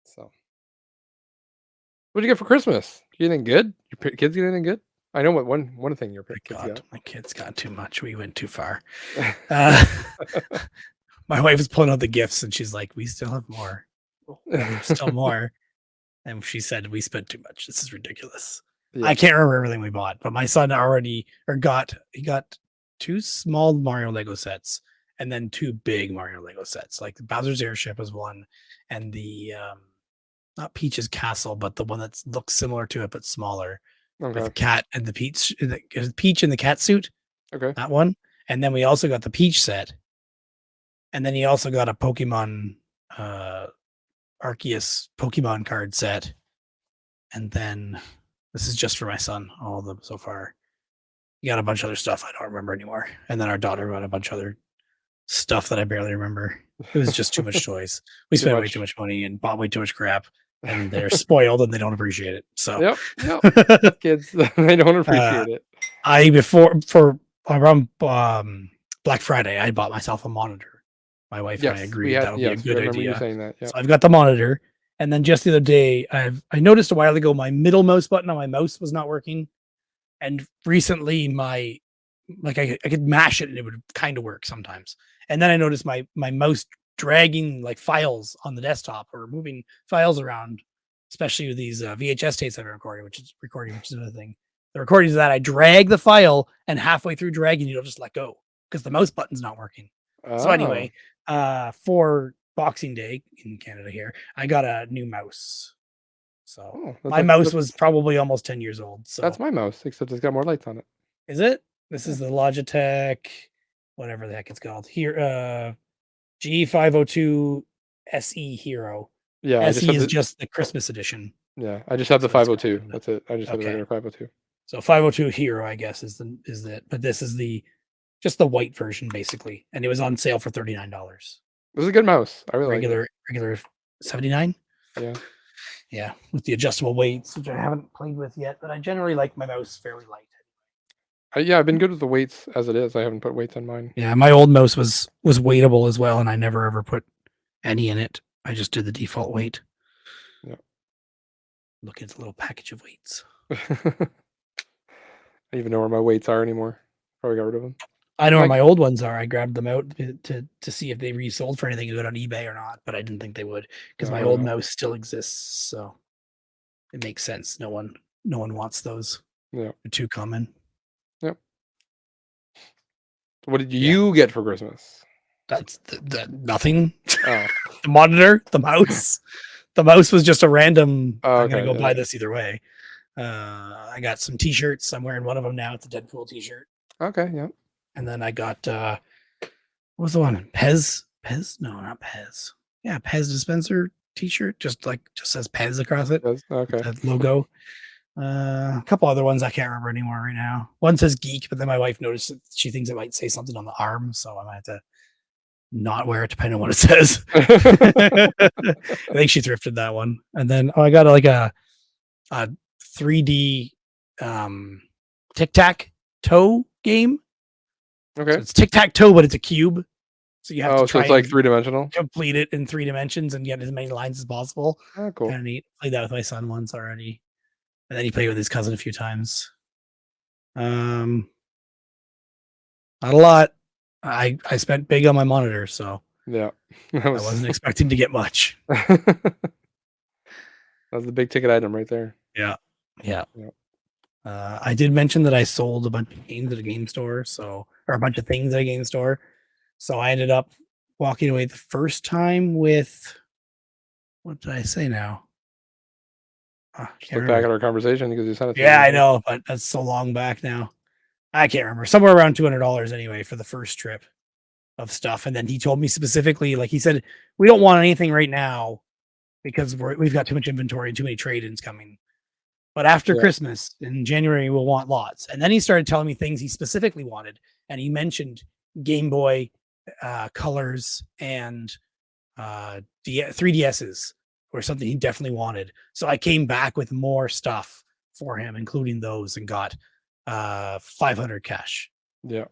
So. What'd you get for Christmas? Get anything good? Your kids get anything good? I know what one thing your kids got. My kids got too much. We went too far. My wife was pulling out the gifts and she's like, we still have more. There's still more. And she said, we spent too much. This is ridiculous. Yeah. I can't remember everything we bought, but my son got 2 small Mario Lego sets and then 2 big Mario Lego sets. Like the Bowser's Airship was one, and the not Peach's Castle, but the one that looks similar to it but smaller. Okay. With the cat and the Peach in the cat suit. Okay. That one. And then we also got the Peach set. And then he also got a Pokemon Arceus Pokemon card set. And then this is just for my son, all of them so far. He got a bunch of other stuff I don't remember anymore. And then our daughter got a bunch of other stuff that I barely remember. It was just too much toys. We spent way too much money and bought way too much crap. And they're spoiled and they don't appreciate it. So yep. Kids, they don't appreciate it. For around Black Friday, I bought myself a monitor. My wife and I agreed that would be a good idea. You saying that, so I've got the monitor. And then just the other day, I noticed a while ago my middle mouse button on my mouse was not working. And recently I could mash it and it would kind of work sometimes. And then I noticed my mouse dragging like files on the desktop or moving files around, especially with these VHS tapes I've been recording, which is another thing. The recordings of that, I drag the file and halfway through dragging, it'll just let go because the mouse button's not working. Oh. So anyway, for Boxing Day in Canada here, I got a new mouse. So my mouse was probably almost 10 years old. So that's my mouse, except it's got more lights on it. Is it? This is the Logitech, whatever the heck it's called. Here, G502 SE Hero. Yeah, SE is just the Christmas edition. Yeah, I just have the 502. That's it. I just have the regular 502. So 502 Hero, I guess, is that. But this is just the white version, basically, and it was on sale for $39. It was a good mouse. I really regular 79. Yeah, with the adjustable weights, which I haven't played with yet, but I generally like my mouse fairly light. Yeah, I've been good with the weights as it is. I haven't put weights on mine. Yeah, my old mouse was weightable as well, and I never ever put any in it. I just did the default weight. Yeah. Look at the little package of weights. I don't even know where my weights are anymore. Probably got rid of them. I know where Like- my old ones are. I grabbed them out to see if they resold for anything good on eBay or not, but I didn't think they would because my old mouse still exists. So it makes sense. No one wants those. Yeah. They're too common. Yep. What did you get for Christmas? That's nothing. Oh. The monitor, the mouse. The mouse was just a random. Oh, I'm gonna okay, go buy this either way. I got some t-shirts. I'm wearing one of them now. It's a Deadpool t-shirt. Okay, yeah. And then I got what was the one? Pez? No, not Pez. Yeah, Pez dispenser t-shirt. Just says Pez across it. Okay. That logo. A couple other ones I can't remember anymore right now. One says geek, but then my wife noticed that she thinks it might say something on the arm, so I might have to not wear it depending on what it says. I think she thrifted that one. And then I got like a 3D tic-tac-toe game. Okay. So it's tic-tac-toe, but it's a cube. So you have to so try it's like and 3-dimensional. complete it in 3 dimensions and get as many lines as possible. Oh, cool. Kind of neat. Played that with my son once already. And then he played with his cousin a few times. Not a lot. I spent big on my monitor, so Yeah. I wasn't expecting to get much. That's the big ticket item right there. Yeah. I did mention that I sold a bunch of games at a game store, or a bunch of things at a game store. So I ended up walking away the first time with, what did I say now? Look back at our conversation because you sent it to Yeah, me. I know, but that's so long back now. I can't remember. Somewhere around $200 anyway for the first trip of stuff. And then he told me specifically, like he said, we don't want anything right now because we've got too much inventory and too many trade-ins coming. But after Christmas in January, we'll want lots. And then he started telling me things he specifically wanted. And he mentioned Game Boy colors and 3DSs or something he definitely wanted. So I came back with more stuff for him, including those, and got 500 cash. Yeah.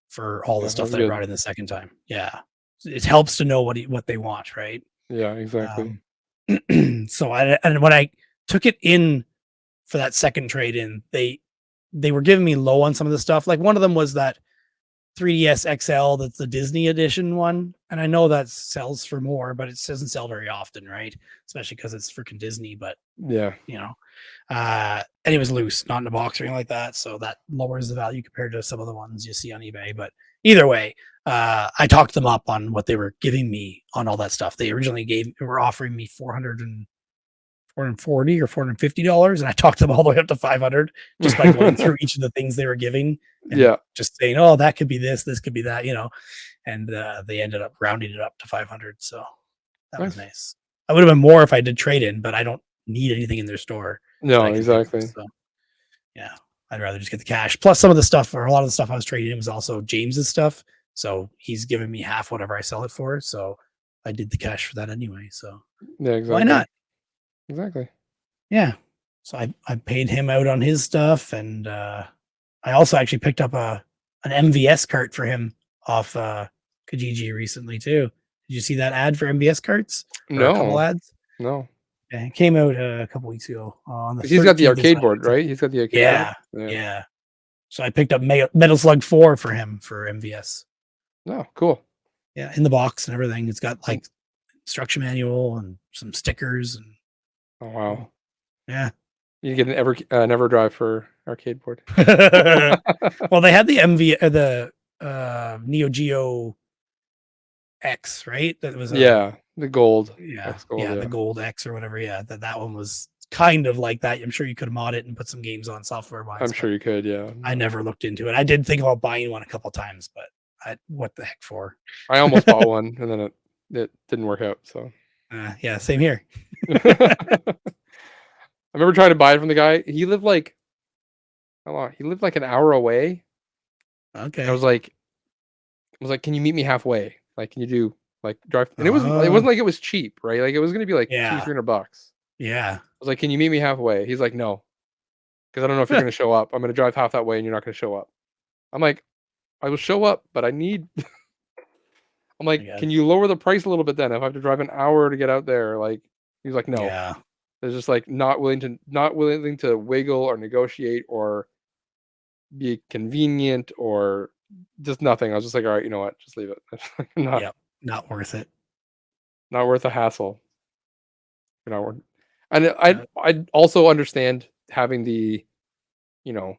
For all the stuff that good. I brought in the second time. Yeah. It helps to know what they want, right? Yeah, exactly. So when I took it in for that second trade in, they were giving me low on some of the stuff. Like one of them was that 3DS XL, that's the Disney edition one. And I know that sells for more, but it doesn't sell very often, right? Especially because it's freaking Disney, but yeah. And it was loose, not in a box or anything like that. So that lowers the value compared to some of the ones you see on eBay. But either way, I talked them up on what they were giving me on all that stuff. They originally were offering me $440 or $450, and I talked them all the way up to $500 just by going through each of the things they were giving. And just saying, oh, that could be this could be that, and they ended up rounding it up to 500. So that was nice. I would have been more if I did trade in, but I don't need anything in their store. No, exactly. So, yeah, I'd rather just get the cash. Plus, some of the stuff, or a lot of the stuff I was trading in was also James's stuff. So he's giving me half whatever I sell it for. So I did the cash for that anyway. So yeah, exactly. Why not? Exactly. Yeah. So I paid him out on his stuff, and I also actually picked up an MVS cart for him off Kijiji recently too. Did you see that ad for MVS carts? No. A couple ads? No. Yeah, it came out a couple weeks ago. On the He's got the 13th arcade board, right? He's got the arcade board. Yeah. So I picked up Metal Slug 4 for him for MVS. Oh, cool. Yeah, in the box and everything. It's got like instruction manual and some stickers and oh wow. Yeah. You get an Never Drive for arcade board. Well, they had the Neo Geo X, right? That was the gold. The gold X or whatever. Yeah, that one was kind of like that. I'm sure you could mod it and put some games on software-wise. I'm sure you could. Yeah. I never looked into it. I did think about buying one a couple times, but what the heck for? I almost bought one, and then it didn't work out. So. Yeah, same here. I remember trying to buy it from the guy. He lived like how long? He lived like an hour away. Okay. I was like, can you meet me halfway? Like, can you do like drive? And it wasn't like it was cheap, right? Like it was gonna be like $200-$300. Yeah. I was like, can you meet me halfway? He's like, no, because I don't know if you're gonna show up. I'm gonna drive half that way, and you're not gonna show up. I'm like, I will show up, but I need. I'm like, can you lower the price a little bit then? If I have to drive an hour to get out there, like, he's like, no. Yeah. They're just like not willing to wiggle or negotiate or be convenient or just nothing. I was just like, all right, you know what? Just leave it. not Yep. Not worth it. not worth a hassle. Not worth. And Yeah. I also understand having the, you know,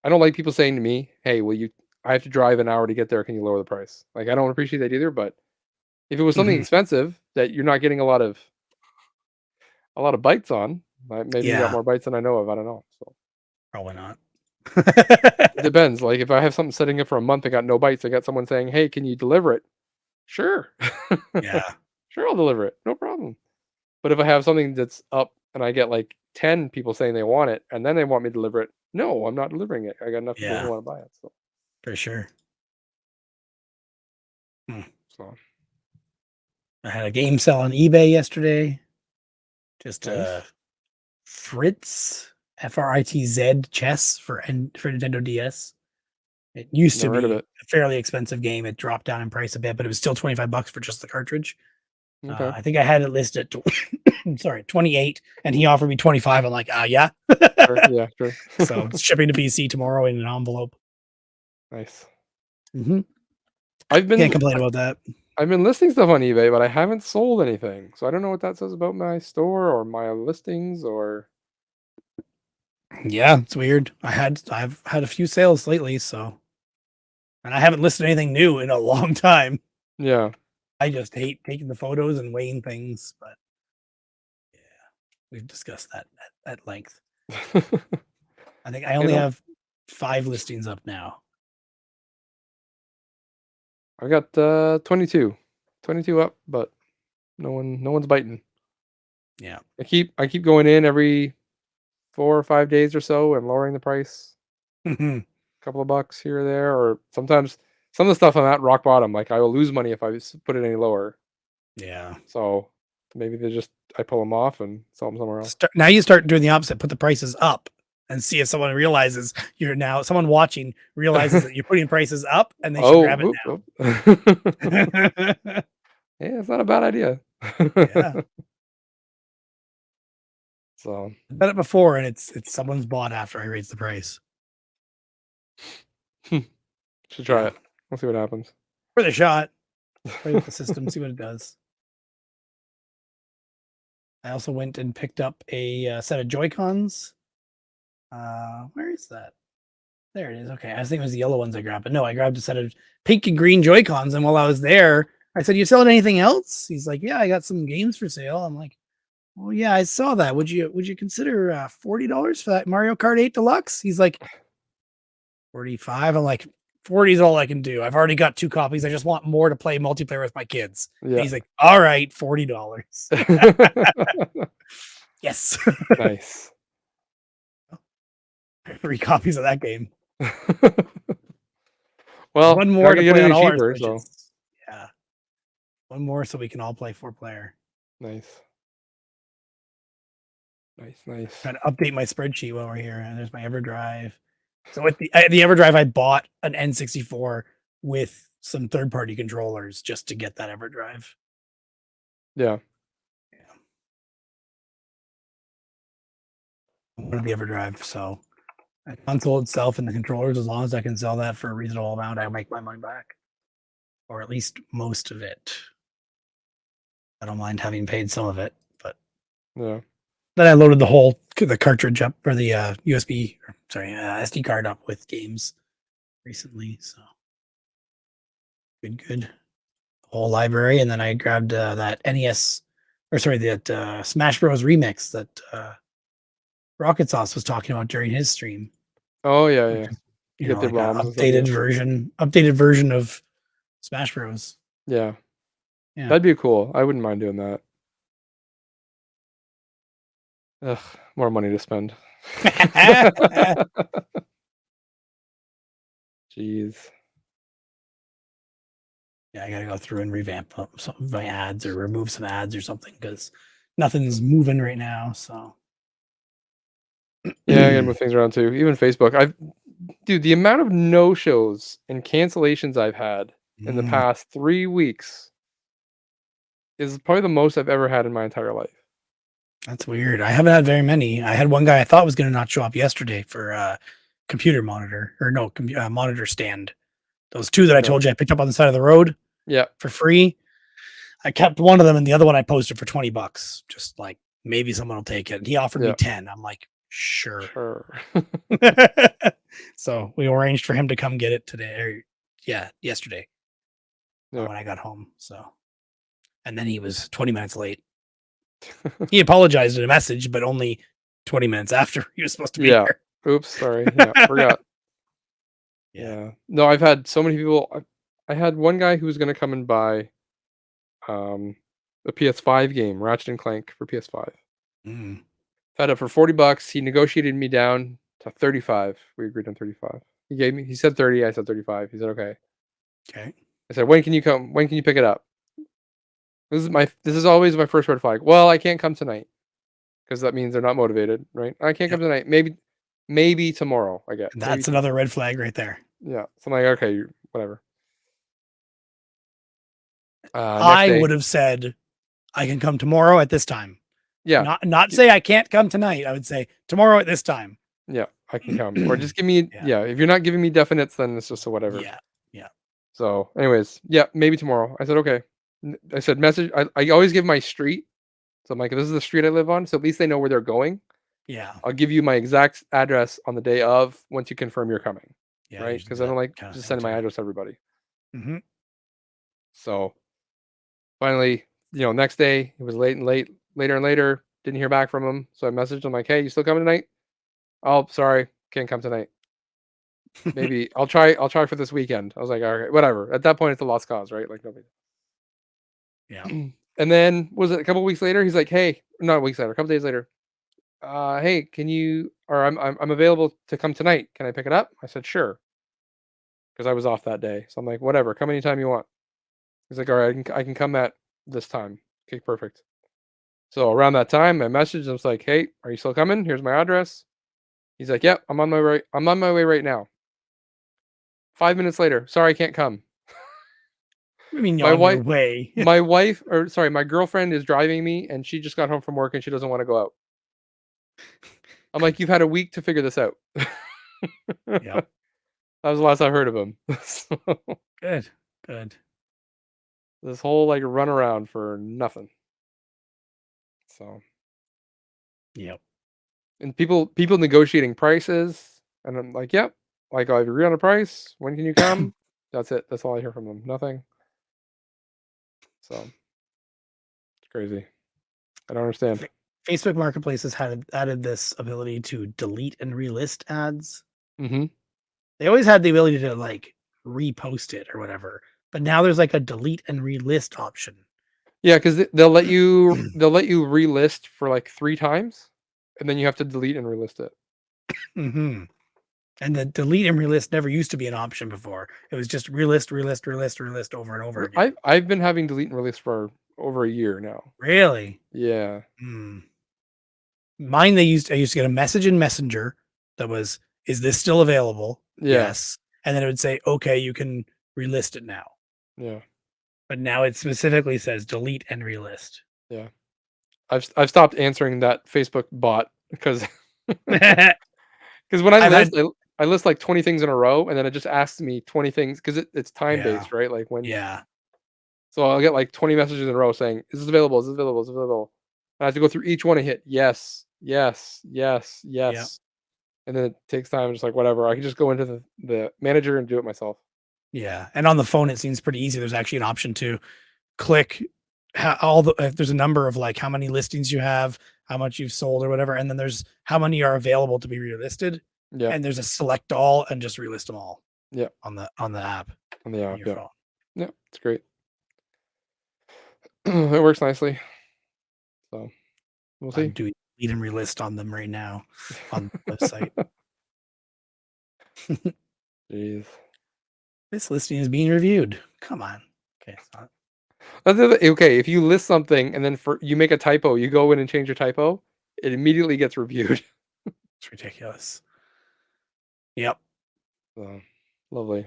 I don't like people saying to me, "Hey, will you? I have to drive an hour to get there. Can you lower the price?" Like I don't appreciate that either. But if it was something Mhm. expensive that you're not getting a lot of bites on, maybe you got Yeah. more bites than I know of. I don't know. So Probably not. it depends. Like if I have something setting up for a month and got no bites, I got someone saying, "Hey, can you deliver it?" Sure, Yeah. sure, I'll deliver it. No problem. But if I have something that's up and I get like 10 people saying they want it and then they want me to deliver it, no, I'm not delivering it. I got enough people who Yeah. want to buy it. For sure. Hmm. So I had a game sell on eBay yesterday. Just nice. Fritz FRITZ chess for Nintendo DS. It used to Never heard of be it. a fairly expensive game. It dropped down in price a bit, but it was still $25 for just the cartridge. Okay. I think I had it listed at 28, and he offered me 25. I'm like, yeah. Sure. Yeah, sure. So it's shipping to PC tomorrow in an envelope. Nice. Hmm. I've Can't been complain about that. I've been listing stuff on eBay, but I haven't sold anything. So I don't know what that says about my store or my listings or Yeah, it's weird. I've had a few sales lately, so and I haven't listed anything new in a long time. yeah. I just hate taking the photos and weighing things, but yeah, we've discussed that at length. I think I You only know, have 5 listings up now. I got 22. 22 up, but no one's biting. Yeah. I keep going in every 4 or 5 days or so and lowering the price a couple of bucks here or there or sometimes some of the stuff I'm at rock bottom like I will lose money if I put it any lower. Yeah. So maybe I pull them off and sell them somewhere else. Now you start doing the opposite. Put the prices up and see if someone realizes someone watching realizes that you're putting prices up and they should Oh, grab it whoop, whoop. now. Yeah, it's not a bad idea. Yeah. So, I've done it before and it's someone's bought after I raise the price. should try Yeah. it. We'll see what happens. For the shot. Play with the system, see what it does. I also went and picked up a set of Joy-Cons. Where is that? There it is. Okay, I was thinking it was the yellow ones I grabbed, but no, I grabbed a set of pink and green Joy-Cons. And while I was there, I said, "You selling anything else?" He's like, "Yeah, I got some games for sale." I'm like, "Oh yeah, I saw that. Would you consider $40 for that Mario Kart 8 Deluxe?" He's like, 45. I'm like, 40 is all I can do. I've already got 2 copies. I just want more to play multiplayer with my kids. And Yeah. he's like, "All right, $40." Yes. Nice. 3 copies of that game. Well, One you're more not to gonna get play on any all our cheaper, so Switches. Yeah. One more so we can all play 4-player. nice. Nice. Trying to update my spreadsheet while we're here. And there's my EverDrive. So with the EverDrive, I bought an N64 with some third-party controllers just to get that EverDrive. Yeah. One of the EverDrive. So the console itself and the controllers, as long as I can sell that for a reasonable amount, I'll make my money back. Or at least most of it. I don't mind having paid some of it, but Yeah. then I loaded the cartridge up for the SD card up with games recently. So good. Whole library, and then I grabbed that Smash Bros remix that Rocket Sauce was talking about during his stream. Oh, yeah, Which yeah. is, You get the like a ROMs and stuff, yeah. updated version of Smash Bros. Yeah. Yeah. That'd be cool. I wouldn't mind doing that. Ugh, more money to spend. Jeez. Yeah, I gotta go through and revamp some of my ads or remove some ads or something because nothing's moving right now. So Yeah, I gotta move things around too. Even Facebook. Dude, the amount of no-shows and cancellations I've had in the past 3 weeks is probably the most I've ever had in my entire life. That's weird. I haven't had very many. I had one guy I thought was going to not show up yesterday for computer monitor or no monitor stand. Those two that I No. told you I picked up on the side of the road Yeah. for free. I kept one of them and the other one I posted for $20. Just like maybe someone will take it. And he offered me Yeah. 10. I'm like, sure. Sure. So we arranged for him to come get it today. Yesterday Yeah. when I got home. So, and then he was 20 minutes late. He apologized in a message, but only 20 minutes after he was supposed to be Yeah. here. Oops. Sorry. Yeah. Forgot. Yeah. Yeah. No, I've had so many people. I had one guy who was going to come and buy the PS5 game, Ratchet and Clank for PS5. Mm, Had it for $40. He negotiated me down to 35. We agreed on 35. He said 30, I said 35. He said, okay. okay. I said, when can you come? When can you pick it up? This is always my first red flag. Well, I can't come tonight because that means they're not motivated, right? I can't Yep. come tonight. Maybe tomorrow. I get. That's another red flag right there. Yeah. So I'm like, okay, whatever. I Next would day, have said I can come tomorrow at this time. yeah, Not say I can't come tonight. I would say tomorrow at this time. yeah, I can come, or just give me, Yeah. yeah. If you're not giving me definites, then it's just a whatever. Yeah. So, anyways, yeah, maybe tomorrow. I said okay. I said message. I always give my street. So I'm like, this is the street I live on, so at least they know where they're going. Yeah. I'll give you my exact address on the day of once you confirm you're coming, Yeah. right? Because I don't like just sending my address to everybody. Mm-hmm. So finally, next day it was later and later. Didn't hear back from him, so I messaged him like, "Hey, you still coming tonight?" "Oh, sorry, can't come tonight. Maybe I'll try. I'll try for this weekend." I was like, "All right, whatever." At that point, it's a lost cause, right? Like nobody. Yeah. And then was it a couple weeks later? He's like, "Hey, not weeks later, a couple days later. Hey, can you? Or I'm available to come tonight. Can I pick it up?" I said, "Sure," because I was off that day. So I'm like, "Whatever, come anytime you want." He's like, "All right, I can come at this time." Okay, perfect. So around that time, I messaged him. I was like, "Hey, are you still coming? Here's my address." He's like, "Yep, I'm on my way. I'm on my way right now." 5 minutes later, "Sorry, I can't come. I mean, My on your wife, way. my wife, or sorry, my girlfriend is driving me, and she just got home from work, and she doesn't want to go out." I'm like, "You've had a week to figure this out." Yep. That was the last I heard of him. So, Good. Good. this whole like runaround for nothing. So, Yep. and people negotiating prices, and I'm like, "Yep, like I've agreed on a price. When can you come?" That's it. That's all I hear from them. Nothing. So it's crazy. I don't understand. Facebook Marketplace has had added this ability to delete and relist ads. Hmm. They always had the ability to like repost it or whatever, but now there's like a delete and relist option. Yeah, because they'll let you relist for like 3 times, and then you have to delete and relist it. Mm-hmm. And the delete and relist never used to be an option before. It was just relist, relist, relist, relist over and over again. I've been having delete and relist for over a year now. Really? Yeah. Hmm. Mine, I used to get a message in Messenger that was, "Is this still available?" Yeah. Yes. And then it would say, "Okay, you can relist it now." Yeah. But now it specifically says delete and relist. Yeah. I've stopped answering that Facebook bot because I've when I had, list, I list like 20 things in a row, and then it just asks me 20 things because it's time yeah, based, right? Like when, yeah, so I'll get like 20 messages in a row saying, "Is this available? Is this available? Is this available?" And I have to go through each one and hit yes, yes, yes, yeah, yes. And then it takes time. I'm just like, whatever. I can just go into the manager and do it myself. yeah. And on the phone, it seems pretty easy. There's actually an option to click all the, if there's a number of like how many listings you have, how much you've sold or whatever, and then there's how many are available to be relisted, Yeah. and there's a select all and just relist them all Yeah. on the app On the on app. your Yeah. phone. Yeah. It's great. It works nicely. So we'll I'm see. doing lead and relist on them right now on the website. Jeez. This listing is being reviewed. Come on. Okay, it's not. That's the okay. If you list something and then you make a typo, you go in and change your typo, it immediately gets reviewed. It's ridiculous. Yep. So, lovely.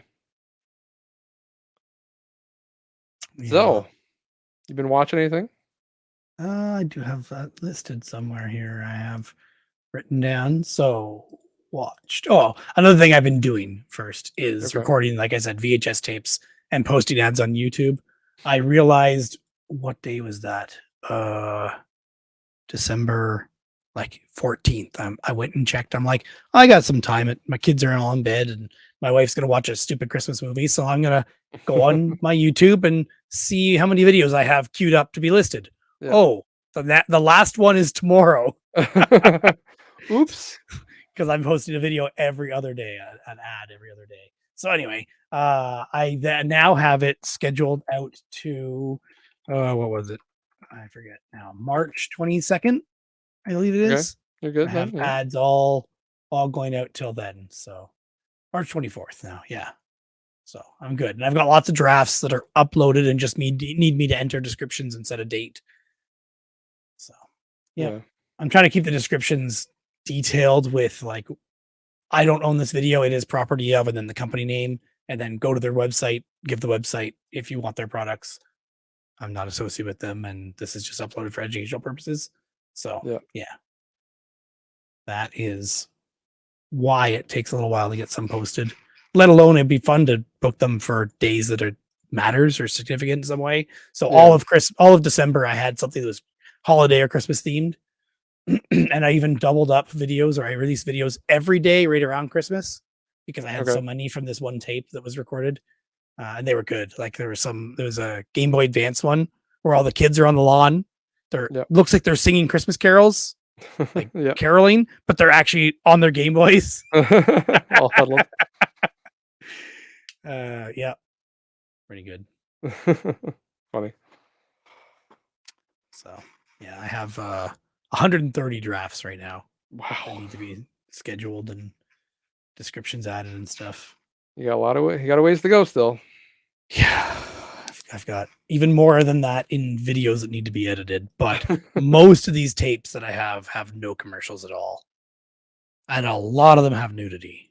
Yeah. So, you been watching anything? I do have that listed somewhere here. I have written down. So watched. Oh, another thing I've been doing first is Okay. recording, like I said, VHS tapes and posting ads on YouTube. I realized, what day was that? December like 14th. I went and checked. I'm like, I got some time. My kids are all in bed and my wife's gonna watch a stupid Christmas movie. So I'm gonna go on my YouTube and see how many videos I have queued up to be listed. Yeah. Oh, the last one is tomorrow Oops. because I'm posting a video every other day, an ad every other day. So anyway, I now have it scheduled out to what was it? I forget now. March 22nd, I believe it Okay. is. You're I good have then. Yeah. ads all going out till then. So March 24th now. Yeah. So I'm good. And I've got lots of drafts that are uploaded and just need me to enter descriptions and set a date. So yeah. Yeah. I'm trying to keep the descriptions detailed with like, I don't own this video, it is property of, and then the company name, and then go to their website, give the website if you want their products. I'm not associated with them, and this is just uploaded for educational purposes. So Yeah. yeah, that is why it takes a little while to get some posted. Let alone it'd be fun to book them for days that are matters or significant in some way. So Yeah. all of December, I had something that was holiday or Christmas themed, and I even doubled up videos, or I released videos every day right around Christmas because I had Okay. so many from this one tape that was recorded, and they were good. Like there was a Game Boy Advance one where all the kids are on the lawn. They're Yeah. looks like they're singing Christmas carols, like Yeah. caroling, but they're actually on their Game Boys. All huddled. Yeah, pretty good. Funny. So yeah, I have 130 drafts right now that Wow. need to be scheduled and descriptions added and stuff. You got a lot of way. You got a ways to go still. Yeah, I've got even more than that in videos that need to be edited, but most of these tapes that I have no commercials at all, and a lot of them have nudity,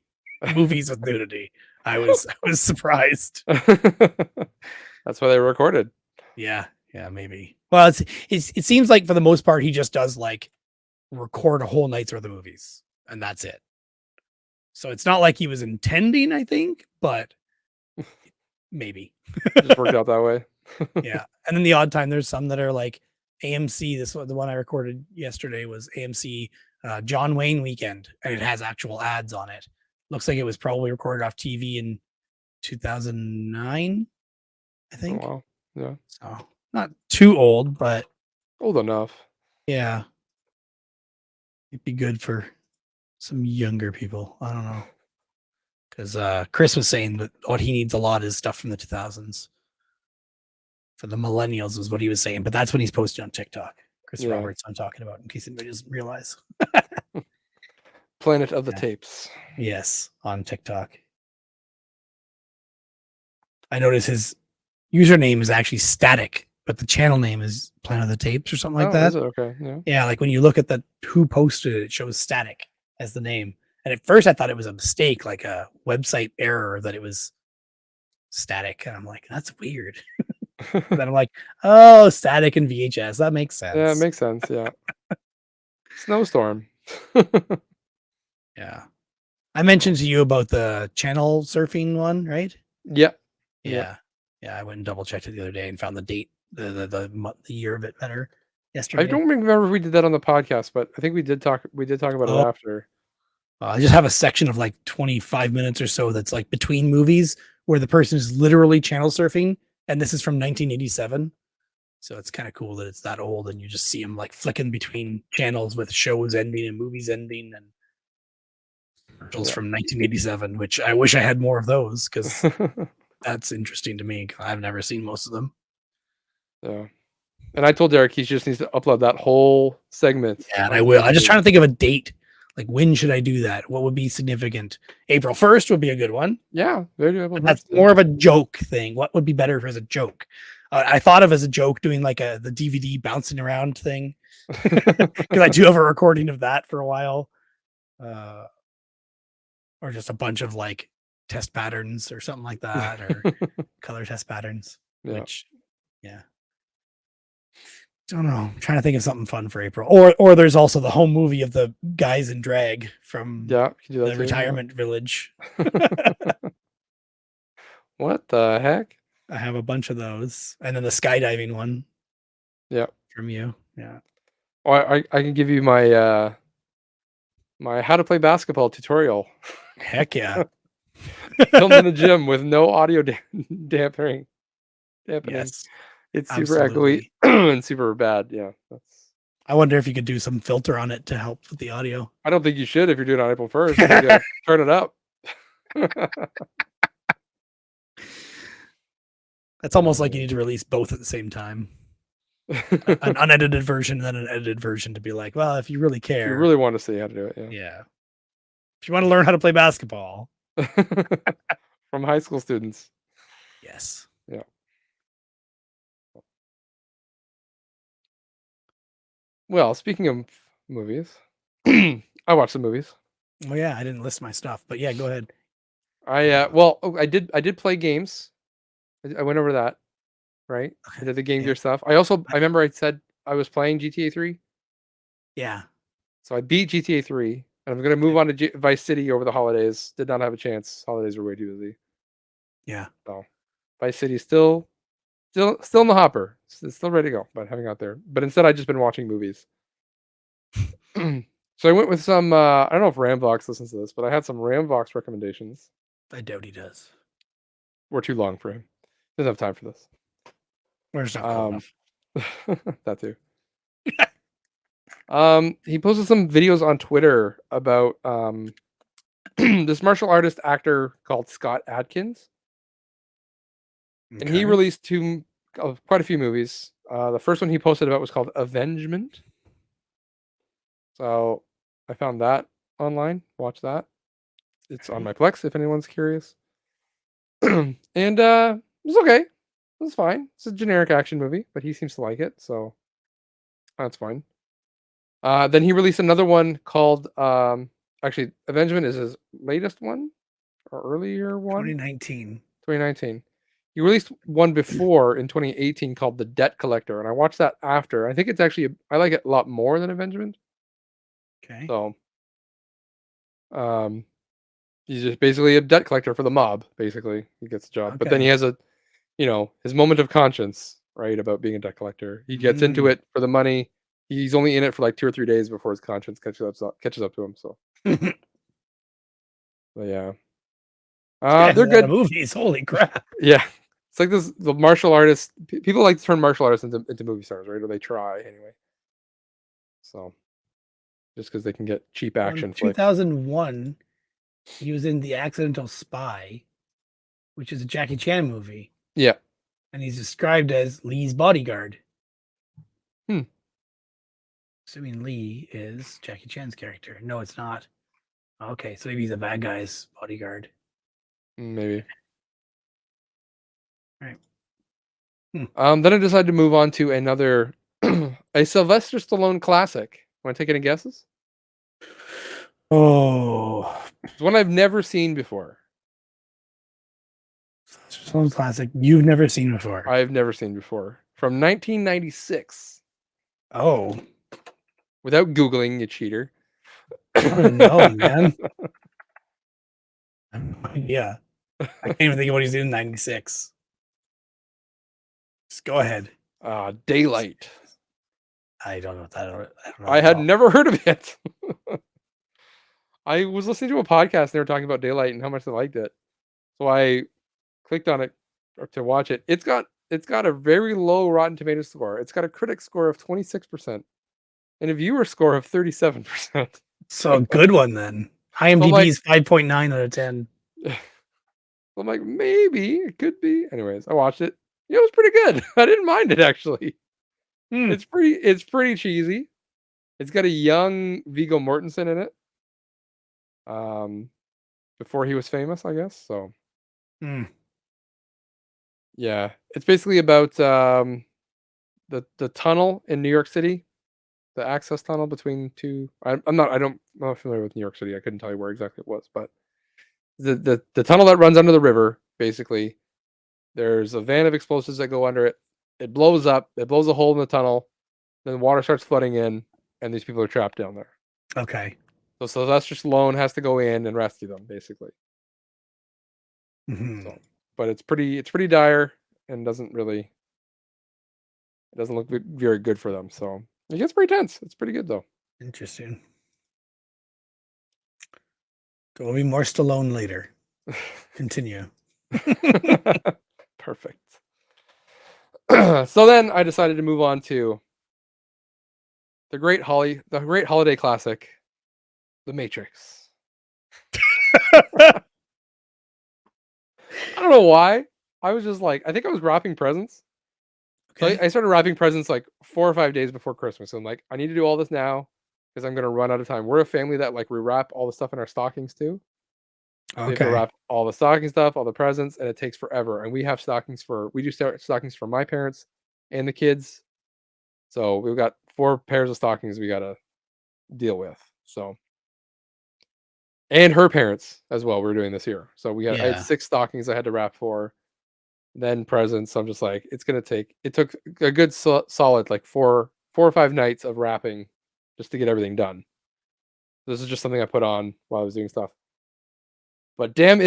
movies with nudity. I was surprised. That's why they were recorded. Yeah, maybe. Well, it seems like for the most part he just does like record a whole night's worth of movies, and that's it. So it's not like he was intending, I think, but maybe. Just worked out that way. Yeah. And then the odd time there's some that are like AMC. This one, the one I recorded yesterday was AMC John Wayne weekend, and it has actual ads on it. Looks like it was probably recorded off TV in 2009, I Oh, think. wow. Yeah. So not too old, but Old enough. yeah, it'd be good for some younger people. I don't know. Because Chris was saying that what he needs a lot is stuff from the 2000s. For the millennials is what he was saying, but that's when he's posted on TikTok. Chris Yeah. Roberts, I'm talking about, in case anybody doesn't realize. Planet of the Yeah. Tapes. Yes, on TikTok. I notice his username is actually static, but the channel name is Planet of the Tapes or something like Oh, that. is it? Okay. Yeah. Yeah, like when you look at the who posted it, it shows static as the name. And at first I thought it was a mistake, like a website error that it was static. And I'm like, that's weird. Then I'm like, oh, static and VHS. That makes sense. Yeah, it makes sense. Yeah. Snowstorm. Yeah. I mentioned to you about the channel surfing one, right? Yeah. Yeah. Yeah. I went and double checked it the other day and found the date, the month, the year of it better I yesterday. don't remember if we did that on the podcast, but I think we did talk about Oh. it after. I just have a section of like 25 minutes or so that's like between movies where the person is literally channel surfing. And this is from 1987. So it's kind of cool that it's that old and you just see them like flicking between channels with shows ending and movies ending and commercials from 1987, which I wish I had more of those because that's interesting to me. I've never seen most of them. Yeah. And I told Derek he just needs to upload that whole segment. Yeah, and I will. I'm just trying to think of a date. Like, when should I do that? What would be significant? April 1st would be a good one. Yeah, very doable. That's more of a joke thing. What would be better as a joke? I thought of as a joke doing like the DVD bouncing around thing because I do have a recording of that for a while, or just a bunch of like test patterns or something like that, or color test patterns. Yeah. Which, yeah. don't know. I'm trying to think of something fun for April. Or there's also the home movie of the guys in drag from Yeah, you can do that the too. retirement village. What the heck? I have a bunch of those. And then the skydiving one Yeah. from you. Yeah. Oh, I can give you my my how to play basketball tutorial Heck yeah. filmed in the gym with no audio dampening. Yes. It's super echoey Absolutely. and super bad. Yeah, that's. I wonder if you could do some filter on it to help with the audio. I don't think you should if you're doing it on April 1st. You gotta turn it up. It's almost like you need to release both at the same time. An unedited version and then an edited version to be like, well, if you really If you care. really want to see how to do it, yeah. Yeah. If you want to learn how to play basketball. From high school students. Yes. Yeah. Well, speaking of movies, I watched some movies. Oh yeah, I didn't list my stuff, but yeah, go ahead. I did play games. I went over that, right? I did the Game Yeah. Gear stuff. I remember I said I was playing GTA 3. Yeah. So I beat GTA 3, and I'm gonna move on to Vice City over the holidays. Did not have a chance. Holidays were way too busy. Yeah. So Vice City still in the hopper. It's still ready to go, but haven't got there. But instead, I've just been watching movies. So I went with some. I don't know if Ramvox listens to this, but I had some Ramvox recommendations. I doubt he does. Were too long for him. Doesn't have time for this. We're just not cool enough. That too. He posted some videos on Twitter about this martial artist actor called Scott Adkins, and he Okay. released quite a few movies. The first one he posted about was called Avengement. So I found that online. Watch that. It's on my Plex if anyone's curious. And it was okay. It was fine. It's a generic action movie, but he seems to like it, so that's fine. Then he released another one called actually Avengement is his latest one or earlier one. 2019. 2019. He released one before in 2018 called The Debt Collector, and I watched that after. I think it's actually I like it a lot more than Avengement. Okay. So he's just basically a debt collector for the mob, basically. He gets a job. But then he has his moment of conscience, right, about being a debt collector. He gets into it for the money. He's only in it for like 2 or 3 days before his conscience catches up to him. So, but yeah, they're good movies. Holy crap! Yeah, it's like the martial artists. People like to turn martial artists into movie stars, right? Or they try anyway. So, just because they can get cheap action flicks. 2001, he was in The Accidental Spy, which is a Jackie Chan movie. Yeah, and he's described as Lee's bodyguard. Assuming Lee is Jackie Chan's character. No, it's not. Okay, so maybe he's a bad guy's bodyguard. maybe. Right. Then I decided to move on to another a Sylvester Stallone classic. Want to take any guesses? Oh, It's one I've never seen before. Stallone classic you've never seen before. I've never seen before. From 1996. Oh. Without Googling, you cheater. No, man. Yeah. I can't even think of what he's in 96. Just go ahead. Daylight. I don't know what that I had never heard of it. I was listening to a podcast and they were talking about Daylight and how much they liked it. So I clicked on it to watch it. It's got a very low Rotten Tomatoes score. It's got a critic score of 26% and a viewer score of 37%. So a good one then. IMDb is 5.9 out of 10. I'm like, maybe it could be. Anyways, I watched it. It was pretty good. I didn't mind it actually. It's pretty cheesy. It's got a young Viggo Mortensen in it. Before he was famous, I guess. So yeah, it's basically about the tunnel in New York City, the access tunnel between two. I'm not familiar with New York City. I couldn't tell you where exactly it was, but the tunnel that runs under the river, basically, there's a van of explosives that go under it. It blows up. It blows a hole in the tunnel. Then water starts flooding in, and these people are trapped down there. Okay. So Sylvester Stallone has to go in and rescue them, basically. Hmm. So, but it's pretty dire and it doesn't look very good for them. So it gets pretty tense. It's pretty good though. Interesting. There will be more Stallone later. Continue. Perfect. So then I decided to move on to the great holiday classic, The Matrix. I don't know why. I was just like, I think I was wrapping presents. So Okay. I started wrapping presents like 4 or 5 days before Christmas. So I'm like, I need to do all this now because I'm gonna run out of time. We're a family that like we wrap all the stuff in our stockings too. We have to Okay. wrap all the stocking stuff, all the presents, and it takes forever. And we do stockings for my parents and the kids. So we've got 4 pairs of stockings we gotta deal with. So and her parents as well. We're doing this here. So I had Yeah. 6 stockings I had to wrap for, then presents. So I'm just like, it took a good solid like 4 or 5 nights of wrapping just to get everything done. This is just something I put on while I was doing stuff. But damn,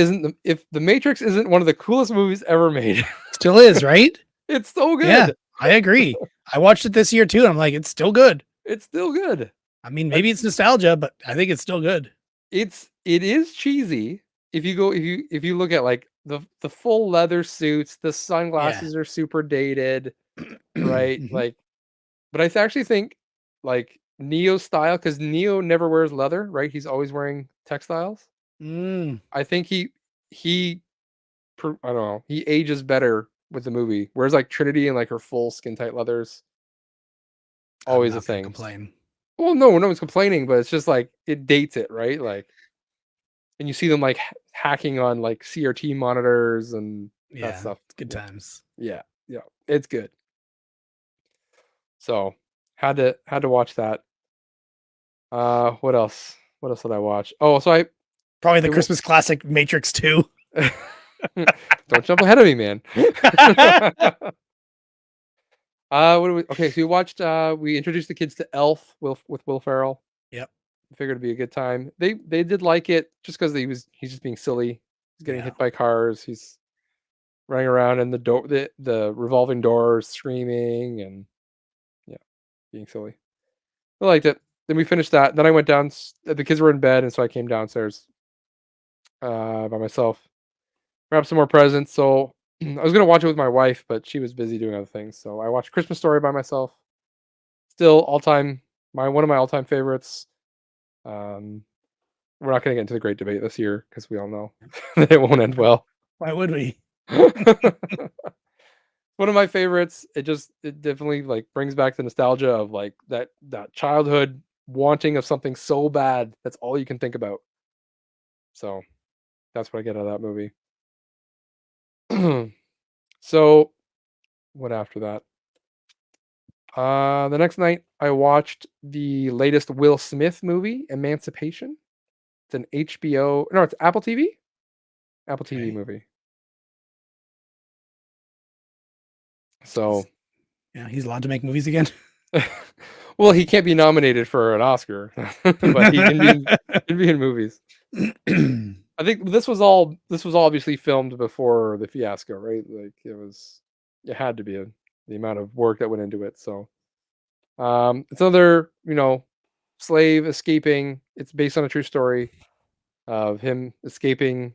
if The Matrix isn't one of the coolest movies ever made. Still is, right? It's so Yeah, good. I agree. I watched it this year too, and I'm like, it's still good. It's still good. I mean, Like maybe it's nostalgia, but I think it's still good. it is cheesy. If you look at like the full leather suits, the Yeah. sunglasses are super dated, right? Mhm. Like, but I actually think like Neo style, because Neo never wears leather, right? He's always wearing textiles. Mm, I think he I don't know, he ages better with the movie. Whereas like Trinity and like her full skin tight leathers, I'm always a not gonna thing. complain. Well, no one's complaining, but it's just like it dates it, right? Like, and you see them like hacking on like CRT monitors and that Yeah, stuff. good Yeah, times. yeah, yeah. It's good. So had to watch that. What else? What else did I watch? Oh, so Probably the it, Christmas classic Matrix 2. don't jump ahead of me, man. What do we? Okay, so we introduced the kids to Elf with Will Ferrell. Yep. Figured it'd be a good time. They did like it just because he's just being silly. He's getting Yeah. hit by cars. He's running around in the revolving doors, screaming and yeah, being silly. I liked it. Then we finished that. Then I went down. The kids were in bed, and so I came downstairs by myself. Grab some more presents. So I was gonna watch it with my wife, but she was busy doing other things. So I watched Christmas Story by myself. Still all time one of my all time favorites. Um, we're not gonna get into the great debate this year because we all know that it won't end well. Why would we? One of my favorites. It definitely like brings back the nostalgia of like that childhood wanting of something so bad that's all you can think about. So that's what I get out of that movie. So what after that? The next night I watched the latest Will Smith movie, Emancipation. It's an HBO. No, it's Apple TV. Apple TV Okay. movie. So, Yeah, he's allowed to make movies again. well, he can't be nominated for an Oscar, but he can be in movies. I think this was obviously filmed before the fiasco, right? Like it had to be the amount of work that went into it. So it's another, slave escaping. It's based on a true story of him escaping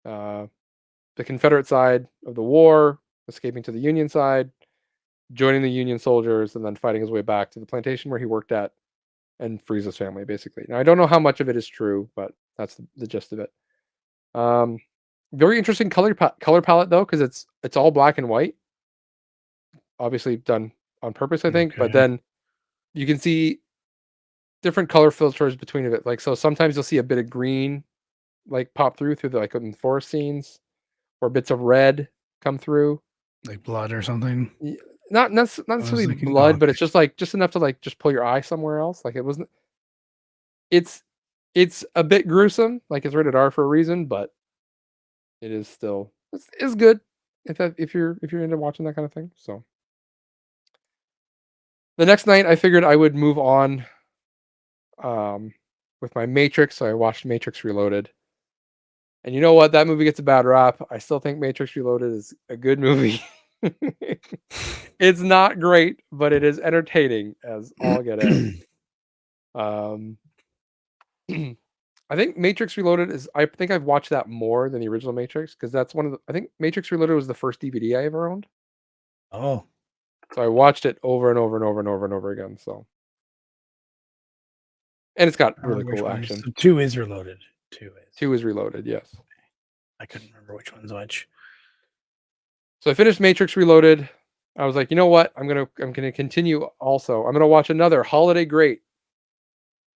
uh, the Confederate side of the war, escaping to the Union side, joining the Union soldiers, and then fighting his way back to the plantation where he worked at and frees his family, basically. Now I don't know how much of it is true, but that's the gist of it. Um, Very interesting color palette though, because it's all black and white. Obviously done on purpose, I think. But Okay. then you can see different color filters between it. Like so, sometimes you'll see a bit of green like pop through the like in forest scenes, or bits of red come through. Like blood or something. Y- not I was necessarily thinking, oh, blood, but okay. it's just enough to like just pull your eye somewhere else. Like it wasn't. It's it's a bit gruesome. Like it's rated R for a reason, but it is still it's good if you're into watching that kind of thing. So The next night, I figured I would move on with my Matrix, so I watched Matrix Reloaded. And you know what? That movie gets a bad rap. I still think Matrix Reloaded is a good movie. It's not great, but it is entertaining as all get out. Um, I think Matrix Reloaded is. I think I've watched that more than the original Matrix because that's one of the. I think Matrix Reloaded was the first DVD I ever owned, Oh, so I watched it over and over and over and over and over again. So, and it's got I don't really remember which cool one. action. So 2 is Reloaded. 2 is. 2 is Reloaded, yes. I couldn't remember which one's which. So I finished Matrix Reloaded. I was like, you know what? I'm gonna continue. Also, I'm gonna watch another Holiday Great.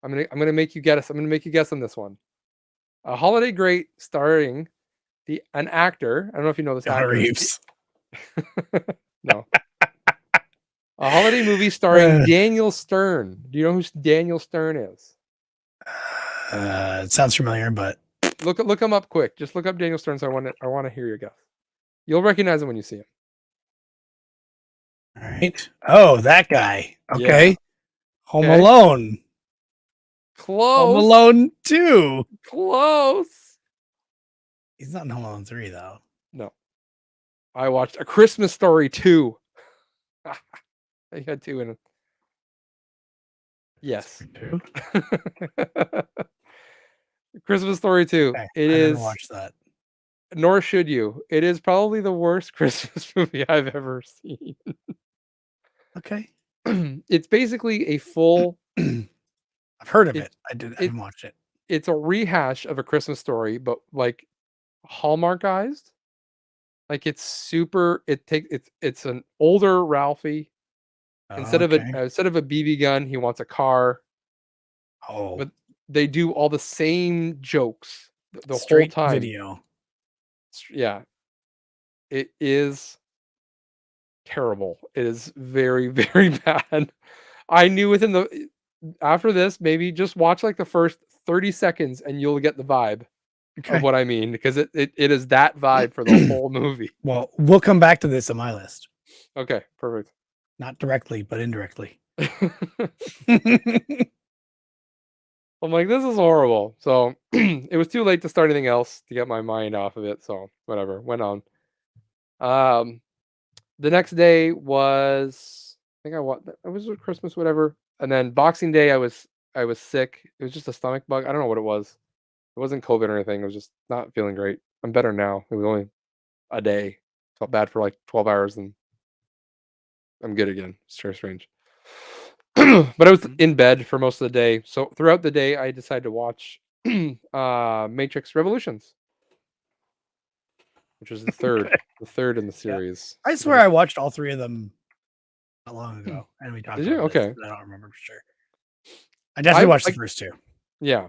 I'm gonna make you guess. I'm gonna make you guess on this one. A Holiday Great starring an actor. I don't know if you know this Keanu actor. Reeves. No. A holiday movie starring Daniel Stern. Do you know who Daniel Stern is? It sounds familiar, but Look him up quick. Just look up Daniel Stern. So I want to hear your guess. You'll recognize him when you see him. all right. Oh, that guy. Okay. Yeah. Home Okay. Alone. Close. Home Alone 2. Close. He's not in Home Alone 3 though. No. I watched A Christmas Story 2. He had 2 in it. Yes. 2. Christmas Story 2. Okay, It I is. never watched that. Nor should you. It is probably the worst Christmas movie I've ever seen. Okay. It's basically a full. I've heard of it. I haven't watched it. It's a rehash of A Christmas Story, but like Hallmarkized. Like it's super. It's an older Ralphie. Instead of a BB gun, he wants a car. Oh, But they do all the same jokes the whole straight time. video. Yeah. It is terrible. It is very, very bad. I knew after this, maybe just watch like the first 30 seconds and you'll get the vibe of what I mean, because it is that vibe for the whole movie. Well, we'll come back to this on my list. Okay, perfect. Not directly, but indirectly. I'm like, this is horrible. So it was too late to start anything else to get my mind off of it. So whatever, went on. The next day was, I think it was Christmas, whatever. And then Boxing Day, I was sick. It was just a stomach bug. I don't know what it was. It wasn't COVID or anything. I was just not feeling great. I'm better now. It was only a day. Felt bad for like 12 hours and I'm good again. It's very strange. But I was in bed for most of the day. So throughout the day, I decided to watch Matrix Revolutions, which is the third in the series. I swear I watched all 3 of them not long ago, and we talked Did you? about this, Okay. but I don't remember for sure. I definitely watched the first 2. Yeah.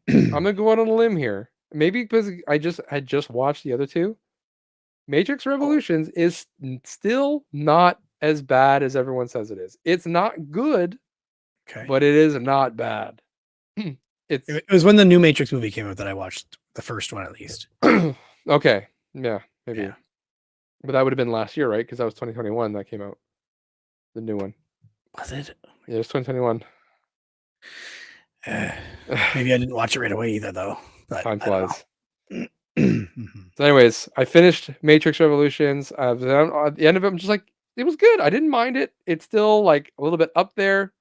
I'm gonna go out on a limb here. Maybe because I had just watched the other 2. Matrix Revolutions is still not as bad as everyone says it is. It's not good, Okay. but it is not bad. It was when the new Matrix movie came out that I watched the first one at least. Okay. Yeah, maybe. Yeah. But that would have been last year, right? Because that was 2021 that came out. The new one. Was it? Yeah, it was 2021. Maybe I didn't watch it right away either, though. But Time flies. Mhm. So anyways, I finished Matrix Revolutions. At the end of it, I'm just like, it was good. I didn't mind it. It's still like a little bit up there,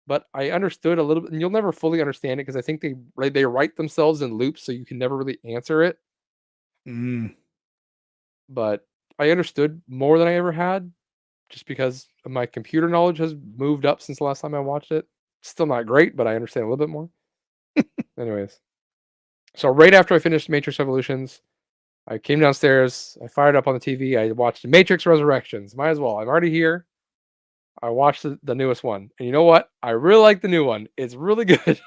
but I understood a little bit. And you'll never fully understand it because I think they write themselves in loops, so you can never really answer it. Mm. But I understood more than I ever had, just because my computer knowledge has moved up since the last time I watched it. Still not great, but I understand a little bit more. Anyways, so right after I finished Matrix Revolutions, I came downstairs. I fired up on the TV. I watched Matrix Resurrections. Might as well. I'm already here. I watched the newest one, and you know what? I really like the new one. It's really good.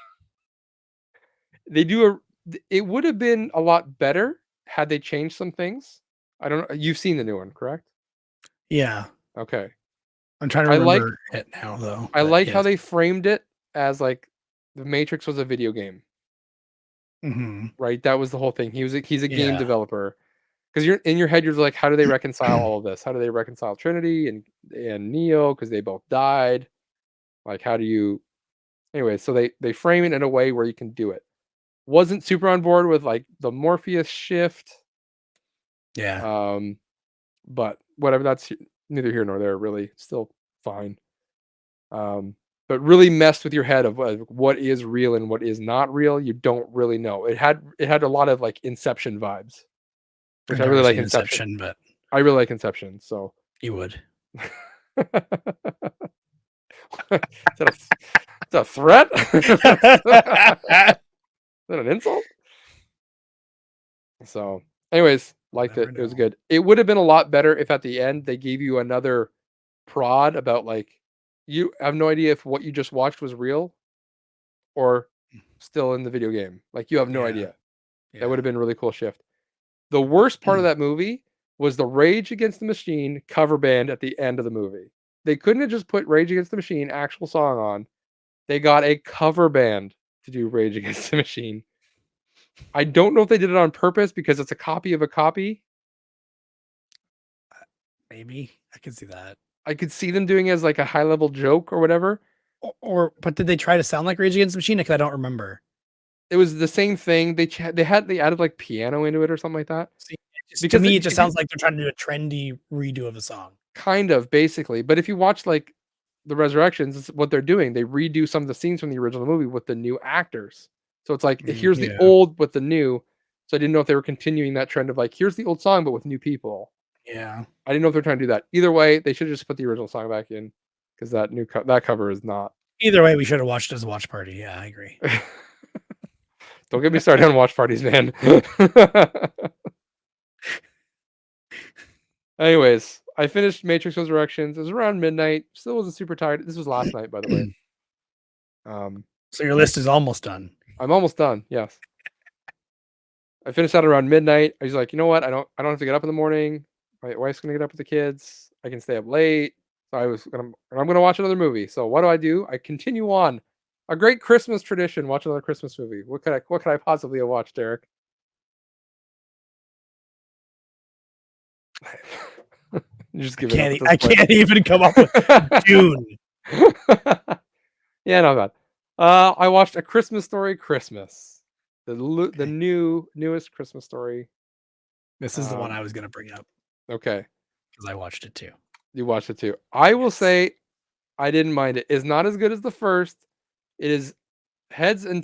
It would have been a lot better had they changed some things. I don't know. You've seen the new one, correct? Yeah. Okay. I'm trying to remember it now, though. I like how they framed it as like the Matrix was a video game. Mm-hmm. Right? That was the whole thing. He's a game developer. because you're in your head, you're like, how do they reconcile all of this? How do they reconcile Trinity and Neo because they both died? Like, how do you? Anyway, so they frame it in a way where you can do it. Wasn't super on board with like the Morpheus shift. Yeah. But whatever. That's neither here nor there. Really, still fine. But really messed with your head of what is real and what is not real. You don't really know. It had a lot of like Inception vibes, which I've I never really like seen Inception. but I really like Inception. So you would. is that a threat? Is that an insult? So, anyways, liked Never it. It was know. good. It would have been a lot better if at the end they gave you another prod about like you have no idea if what you just watched was real or still in the video game. Like you have no Yeah. idea. That Yeah. would have been a really cool shift. The worst part of that movie was the Rage Against the Machine cover band at the end of the movie. They couldn't have just put Rage Against the Machine actual song on. They got a cover band to do Rage Against the Machine. I don't know if they did it on purpose because it's a copy of a copy. Maybe I could see that. I could see them doing it as like a high level joke or whatever. But did they try to sound like Rage Against the Machine? Because I don't remember. It was the same thing. They added like piano into it or something like that. See, to Because me, it just sounds like they're trying to do a trendy redo of a song. Kind of, basically. But if you watch like the Resurrections, it's what they're doing. They redo some of the scenes from the original movie with the new actors. So it's like here's the old with the new. So I didn't know if they were continuing that trend of like here's the old song but with new people. Yeah. I didn't know if they're trying to do that. Either way, they should just put the original song back in because that that cover is not. Either way, we should have watched it as a watch party. Yeah, I agree. Don't get me started on watch parties, man. Anyways, I finished Matrix Resurrections. It was around midnight. Still wasn't super tired. This was last night, by the way. So your list is almost done. I'm almost done. Yes. I finished that around midnight. I was like, you know what? I don't have to get up in the morning. My wife's gonna get up with the kids. I can stay up late. So I'm gonna watch another movie. So what do? I continue on. A great Christmas tradition. Watch another Christmas movie. What could I possibly have watched, Derek? Just give it up. I can't even come up with June. Yeah, not bad. I watched A Christmas Story Christmas. The newest Christmas story. This is the one I was going to bring up. Okay. Because I watched it too. You watched it too. I will say I didn't mind it. It's not as good as the first. It is heads and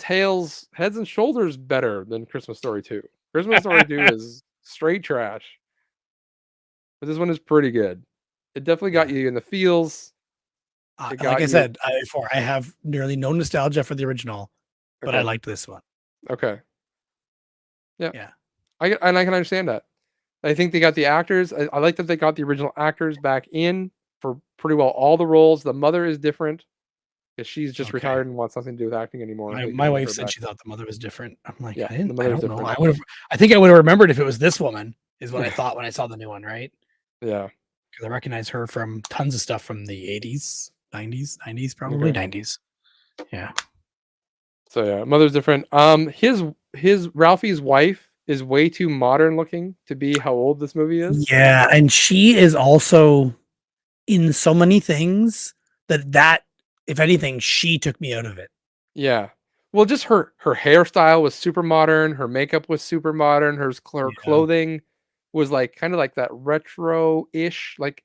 shoulders better than Christmas Story 2. Christmas Story 2 is straight trash. But this one is pretty good. It definitely got you in the feels. Like I said before, I have nearly no nostalgia for the original, but I liked this one. Okay. Yeah. Yeah. I can understand that. I think they got the actors. I like that they got the original actors back in for pretty well all the roles. The mother is different because she's just retired and wants nothing to do with acting anymore. My wife said she thought the mother was different. I'm like, yeah, I don't know. I think I would have remembered if it was this woman, is what I thought when I saw the new one, right? Yeah. Because I recognize her from tons of stuff from the 80s, 90s, probably 90s. Yeah. So yeah, mother's different. His Ralphie's wife is way too modern looking to be how old this movie is. Yeah, and she is also in so many things that if anything, she took me out of it. Yeah. Well, just her hairstyle was super modern, her makeup was super modern, her clothing was like kind of like that retro-ish, like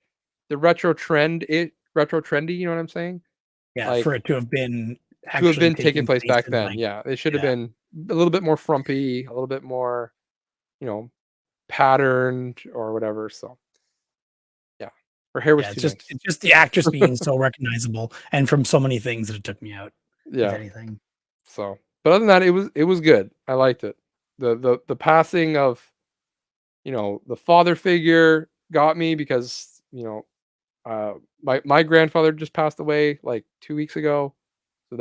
the retro trendy, you know what I'm saying? Yeah, like, for it to have been taking place back then. Like, yeah, it should have been a little bit more frumpy, a little bit more, patterned or whatever. So, yeah, her hair was too nice. It's just the actress being so recognizable and from so many things that it took me out. Yeah. If anything. So, but other than that, it was good. I liked it. The passing of, the father figure got me because my grandfather just passed away like 2 weeks ago. So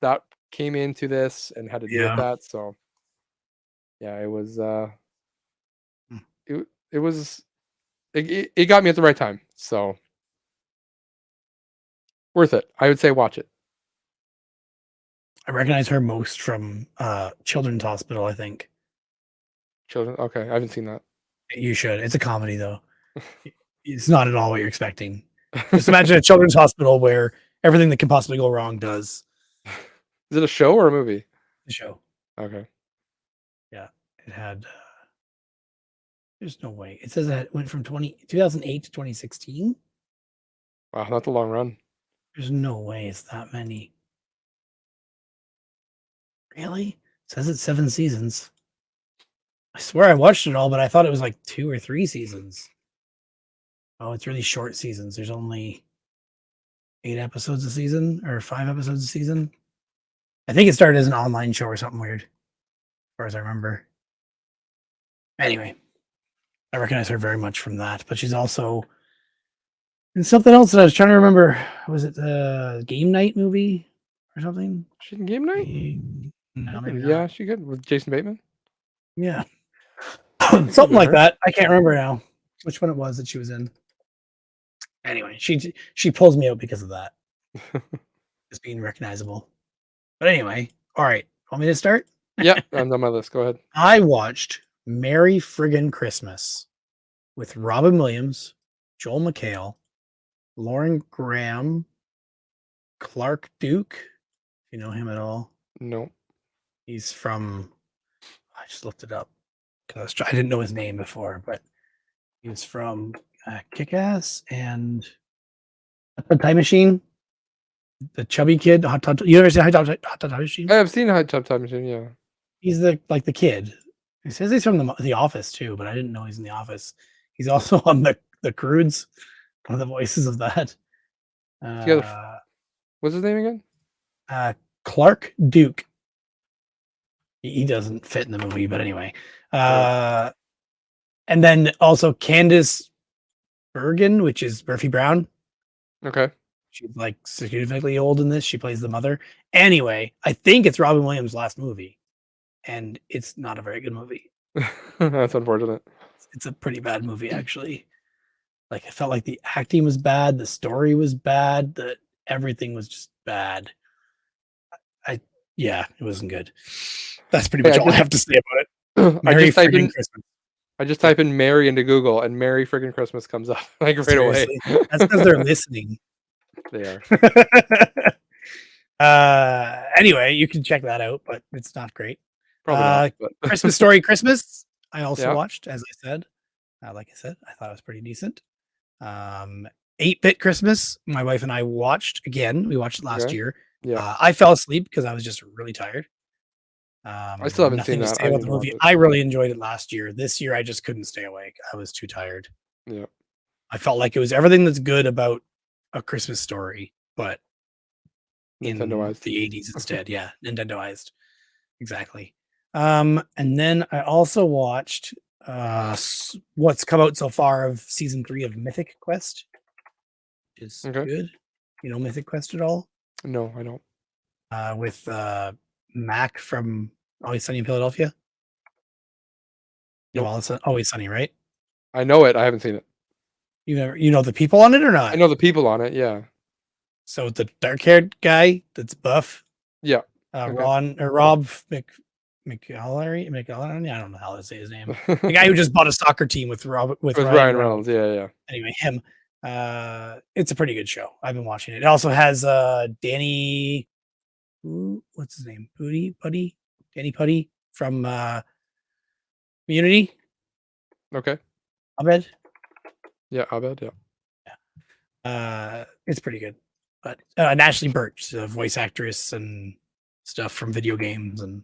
that came into this and had to deal with that. So yeah, it was it got me at the right time. So worth it. I would say watch it. I recognize her most from Children's Hospital, I think. Okay, I haven't seen that. You should. It's a comedy though. It's not at all what you're expecting. Just imagine a children's hospital where everything that can possibly go wrong does. Is it a show or a movie? The show. Okay. Yeah, it had. There's no way. It says that it went from 2008 to 2016. Wow, not the long run. There's no way it's that many. Really? It says it's 7 seasons. I swear I watched it all, but I thought it was like 2 or 3 seasons. Oh, it's really short seasons. There's only 8 episodes a season or 5 episodes a season. I think it started as an online show or something weird, as far as I remember. Anyway, I recognize her very much from that, but she's also in something else that I was trying to remember. Was it the Game Night movie or something? She in Game Night? No, maybe Yeah, not. she good with Jason Bateman. Yeah. Something like that. I can't remember now which one it was that she was in. Anyway, she pulls me out because of that. Just being recognizable. But anyway, all right. Want me to start? Yeah, I'm on my list. Go ahead. I watched Merry Friggin' Christmas with Robin Williams, Joel McHale, Lauren Graham, Clark Duke. If you know him at all, No. he's from. I just looked it up because I didn't know his name before, but he was from Kick-Ass and The Time Machine. The chubby kid, Hot Tub. You ever seen Hot Tub Time Machine? I have seen Hot Tub Time Machine. Yeah. He's the kid. He says he's from the Office too, but I didn't know he's in the Office. He's also on the Croods, one of the voices of that. What's his name again? Clark Duke. He doesn't fit in the movie, but anyway. And then also Candace Bergen, which is Murphy Brown. Okay. She's like significantly old in this. She plays the mother. Anyway, I think it's Robin Williams' last movie, and it's not a very good movie. That's unfortunate. It's a pretty bad movie, actually. Like, I felt like the acting was bad, the story was bad, everything was just bad. Yeah, it wasn't good. That's pretty much all I have to say about it. Merry friggin' Christmas. I just type in Mary into Google, and Merry friggin' Christmas comes up like right Seriously. away. That's because they're listening. They are. Anyway, you can check that out, but it's not great. Probably not, but. Christmas Story Christmas, I also Yeah. watched, as I said. Like I said, I thought it was pretty decent. 8-Bit Christmas, my wife and I watched again. We watched it last year. Yeah. I fell asleep because I was just really tired. I still haven't seen that. About the movie. I really enjoyed it last year. This year, I just couldn't stay awake. I was too tired. Yeah. I felt like it was everything that's good about A Christmas Story, but in the 80s instead. Yeah, Nintendoized. Exactly. And then I also watched what's come out so far of season 3 of Mythic Quest. Is good. You know Mythic Quest at all? No, I don't. With Mac from Always Sunny in Philadelphia. You know, Always Sunny, right? I know it. I haven't seen it. You know the people on it or not? I know the people on it. Yeah. So the dark-haired guy that's buff. Yeah. Rob McElhenney. I don't know how to say his name. The guy who just bought a soccer team with Ryan Reynolds. Yeah. Anyway, him. It's a pretty good show. I've been watching it. It also has Danny. What's his name? Danny Putty from Community. Okay. Abed. Yeah, Abed. Yeah. It's pretty good. But Ashley Birch, the voice actress and stuff from video games, and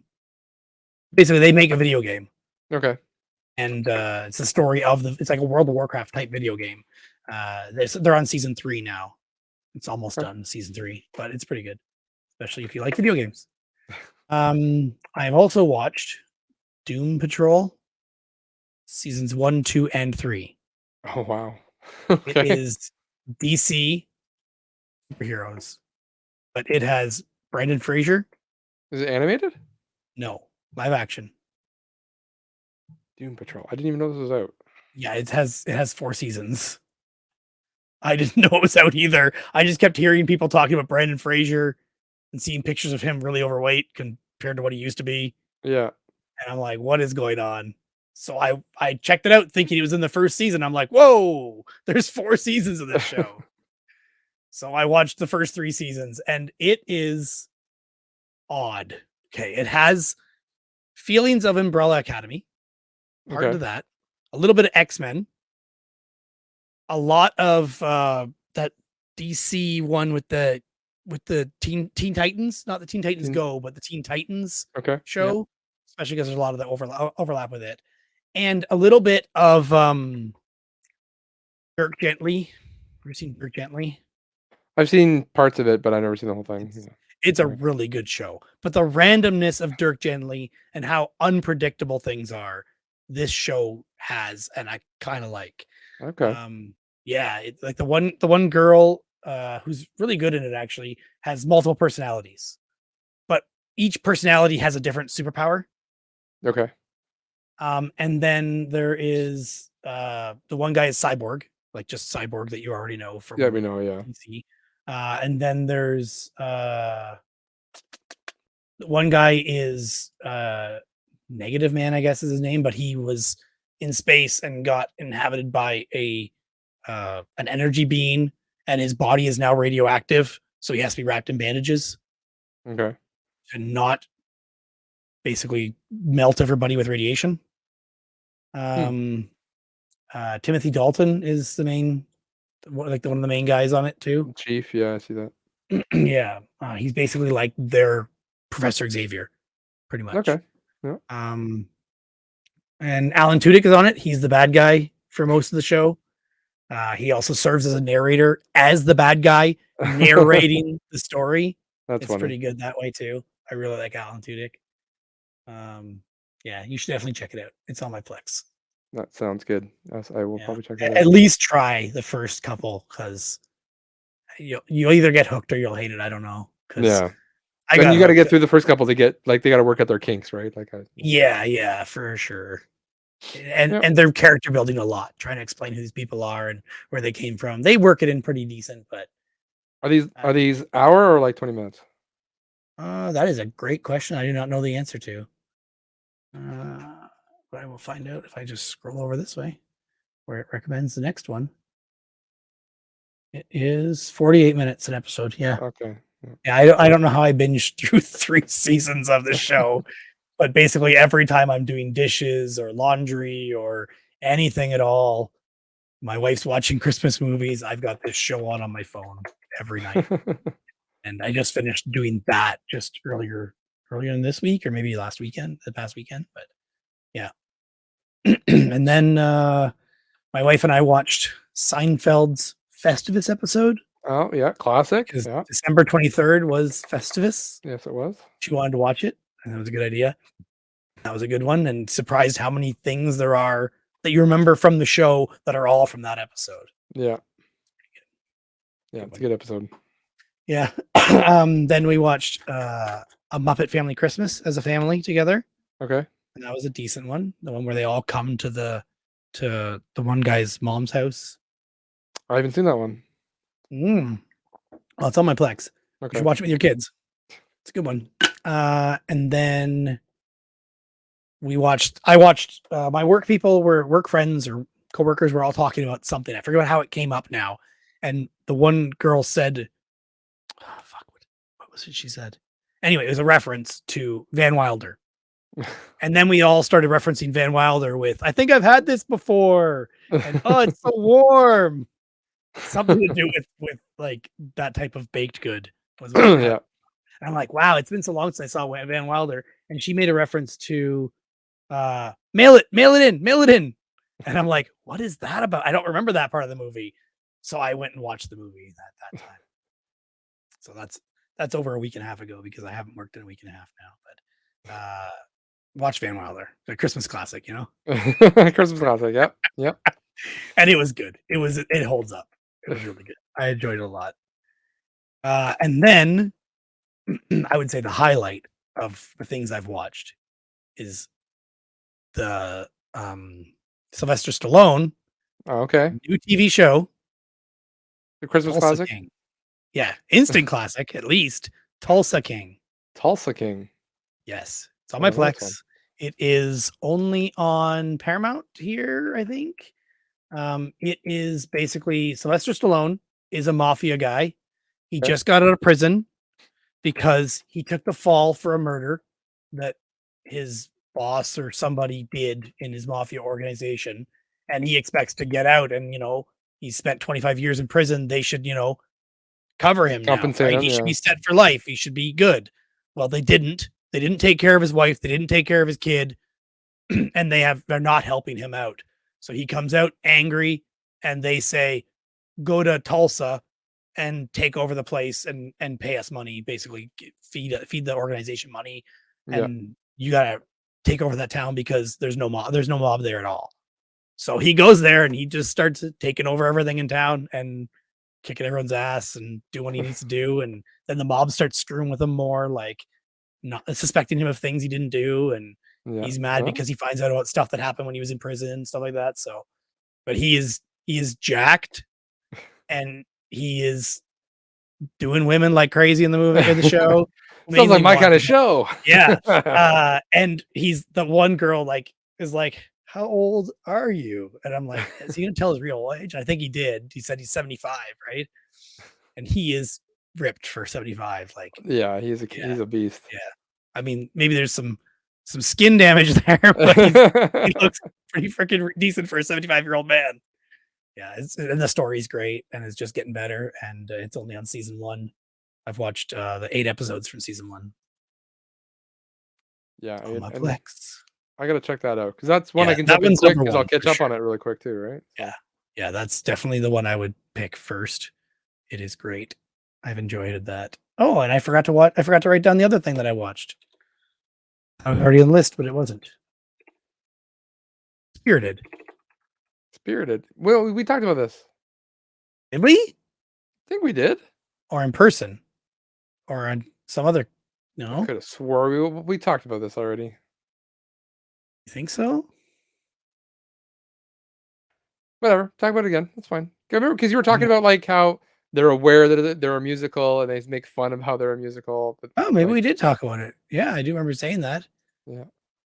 basically they make a video game. Okay. And it's the story of it's like a World of Warcraft type video game. They're on season 3 now. It's almost done, season 3, but it's pretty good, especially if you like video games. I've also watched Doom Patrol seasons 1, 2, and 3. Oh wow. Okay. It is DC superheroes, but it has Brendan Fraser. Is it animated? No, live action. Doom Patrol. I didn't even know this was out. Yeah, it has 4 seasons. I didn't know it was out either. I just kept hearing people talking about Brendan Fraser and seeing pictures of him really overweight compared to what he used to be. Yeah. And I'm like, what is going on? So I checked it out thinking it was in the first season. I'm like, whoa, there's 4 seasons of this show. So I watched the first 3 seasons and it is odd. Okay, it has feelings of Umbrella Academy, part Okay. of that, a little bit of X-Men, a lot of that DC one with the Teen Titans, not the Teen Titans Teen- Go, but the Teen Titans Okay. Yeah. show, especially because there's a lot of the overlap with it. And a little bit of Dirk Gently. Have you seen Dirk Gently? I've seen parts of it, but I've never seen the whole thing. Yeah. It's a Right. really good show. But the randomness of Dirk Gently and how unpredictable things are, this show has, and I kind of like. Okay. Yeah, it's like the one girl who's really good in it actually has multiple personalities, but each personality has a different superpower. Okay. And then there is the one guy is Cyborg, like just Cyborg that you already know from Yeah, we know. Yeah. DC. And then there's one guy is Negative Man, I guess is his name, but he was in space and got inhabited by an energy being, and his body is now radioactive, so he has to be wrapped in bandages Okay. to not basically melt everybody with radiation. Timothy Dalton is the main, one of the main guys on it too. Chief. Yeah, I see that. Yeah, he's basically like their Professor Xavier, pretty much. Okay. Yeah. And Alan Tudyk is on it. He's the bad guy for most of the show. He also serves as a narrator as the bad guy, narrating the story. That's It's funny. pretty good that way too. I really like Alan Tudyk. Yeah, you should definitely check it out. It's on my Plex. That sounds good. Yes, I will Yeah. probably check that At out. least try the first couple because you'll either get hooked or you'll hate it. I don't know. 'Cause Yeah. I Then you got to hooked. get through the first couple to get like they got to work at their kinks, right? Like, Yeah, for sure. And Yep. and their character building a lot, trying to explain who these people are and where they came from. They work it in pretty decent, but are these hour or like 20 minutes? that is a great question. I do not know the answer to. But I will find out if I just scroll over this way, where it recommends the next one. It is 48 minutes an episode. Yeah. Okay. Yeah, I don't know how I binged through 3 seasons of the show, but basically every time I'm doing dishes or laundry or anything at all, my wife's watching Christmas movies. I've got this show on my phone every night, and I just finished doing that just earlier in this week or maybe the past weekend. But yeah, and then my wife and I watched Seinfeld's Festivus episode. Oh yeah, classic. Because Yeah. December 23rd was Festivus. Yes, it was. She wanted to watch it, and that was a good idea. That was a good one, and surprised how many things there are that you remember from the show that are all from that episode. Yeah. Yeah, it's a good episode. Yeah. Then we watched A Muppet Family Christmas as a family together, Okay. and that was a decent one. The one where they all come to the one guy's mom's house. I haven't seen that one. Well, it's on my Plex. You Okay. should watch it with your kids. It's a good one. And then I watched my work friends or coworkers were all talking about something. I forget how it came up now. And the one girl said, oh, fuck, what was it she said? Anyway, it was a reference to Van Wilder. And then we all started referencing Van Wilder with, I think I've had this before. And oh, it's so warm. Something to do with like that type of baked good. Was what I had. Yeah. And I'm like, wow, it's been so long since I saw Van Wilder. And she made a reference to mail it in. And I'm like, what is that about? I don't remember that part of the movie. So I went and watched the movie that time. So that's over a week and a half ago because I haven't worked in a week and a half now. But watch Van Wilder, the Christmas classic, you know? Christmas classic. Yep. Yep. And it was good. It holds up. It was really good. I enjoyed it a lot. And then I would say the highlight of the things I've watched is the Sylvester Stallone Oh, okay. new TV show, The Christmas Tulsa classic. King. Yeah, instant classic at least. Tulsa King. Tulsa King. Yes, it's on my Oh, that's Plex. It is only on Paramount here, I think. It is basically Sylvester Stallone is a mafia guy. He Okay. just got out of prison because he took the fall for a murder that his boss or somebody did in his mafia organization, and he expects to get out. And he spent 25 years in prison. They should cover him now, Compensate right? him, He should yeah. be set for life. He should be good. Well, they didn't. They didn't take care of his wife. They didn't take care of his kid, and they're not helping him out. So he comes out angry, and they say, "Go to Tulsa and take over the place and pay us money. Basically, feed the organization money, Yeah. and you gotta take over that town because there's no mob. There's no mob there at all." So he goes there and he just starts taking over everything in town and kicking everyone's ass and doing what he needs to do. And then the mob starts screwing with him more, like not suspecting him of things he didn't do. And Yeah. he's mad Well, because he finds out about stuff that happened when he was in prison, stuff like that. So, but he is jacked and he is doing women like crazy in the movie or the show. sounds Mainly like my one. kind of show. Yeah. And he's the one girl is like, "How old are you?" And I'm like, "Is he gonna tell his real age?" I think he did. He said he's 75, right? And he is ripped for 75. Like, Yeah, yeah, he's a beast. yeah. I mean, maybe there's some skin damage there, but he looks pretty freaking decent for a 75-year-old man. Yeah, and the story's great, and it's just getting better. And it's only on season 1. I've watched the 8 episodes from season 1 Yeah, on my and Plex. I gotta check that out because that's one I Yeah, can that jump in one's quick number because I'll 1 catch for up on sure. it really quick too, right? Yeah. Yeah, that's definitely the one I would pick first. It is great. I've enjoyed that. Oh, and I forgot to write down the other thing that I watched. I was already on the list, but it wasn't. Spirited. Spirited. Well, we talked about this. Did we? I think we did. Or in person? Or on some other I no? could have swore we talked about this already. You think so? Whatever. Talk about it again. That's fine. I remember because you were talking about like how they're aware that they're a musical and they make fun of how they're a musical. But Oh, maybe like, we did talk about it. Yeah, I do remember saying that. yeah. Did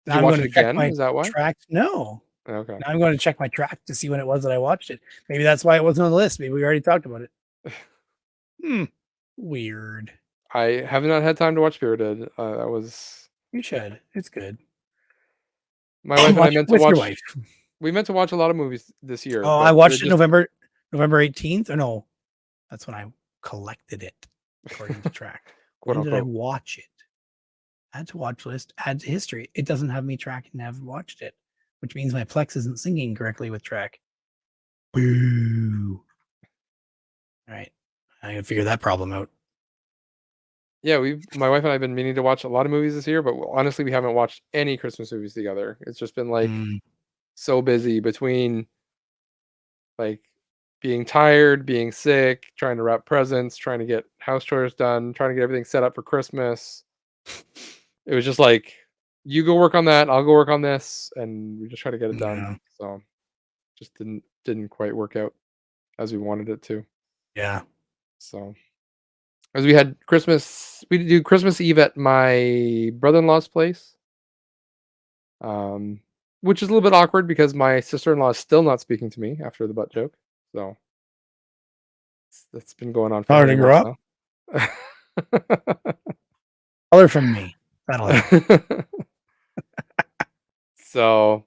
Now you I'm watch going it to check again? my Is that why? track. No. Okay. Now I'm going to check my track to see when it was that I watched it. Maybe that's why it wasn't on the list. Maybe we already talked about it. Weird. I have not had time to watch Spirited. That was You should. It's good. my wife and I Watch it meant to with your watch. wife. We meant to watch a lot of movies this year, Oh, I but watched it just November 18th. Or no, that's when I collected it, according to track. quote When did I unquote. watch it? Add to watch list, add to history. It doesn't have me tracking, haven't watched it, which means my Plex isn't syncing correctly with track. Boo. All right. I gotta figure that problem out. Yeah, my wife and I have been meaning to watch a lot of movies this year, but honestly, we haven't watched any Christmas movies together. It's just been like so busy between like being tired, being sick, trying to wrap presents, trying to get house chores done, trying to get everything set up for Christmas. It was just like you go work on that, I'll go work on this, and we just try to get it done. Yeah. So just didn't quite work out as we wanted it to. Yeah. So as we had Christmas, we do Christmas Eve at my brother-in-law's place. Which is a little bit awkward because my sister-in-law is still not speaking to me after the butt joke. So that's been going on for Tell her to many grow months up. now. Tell her from me. That'll help. So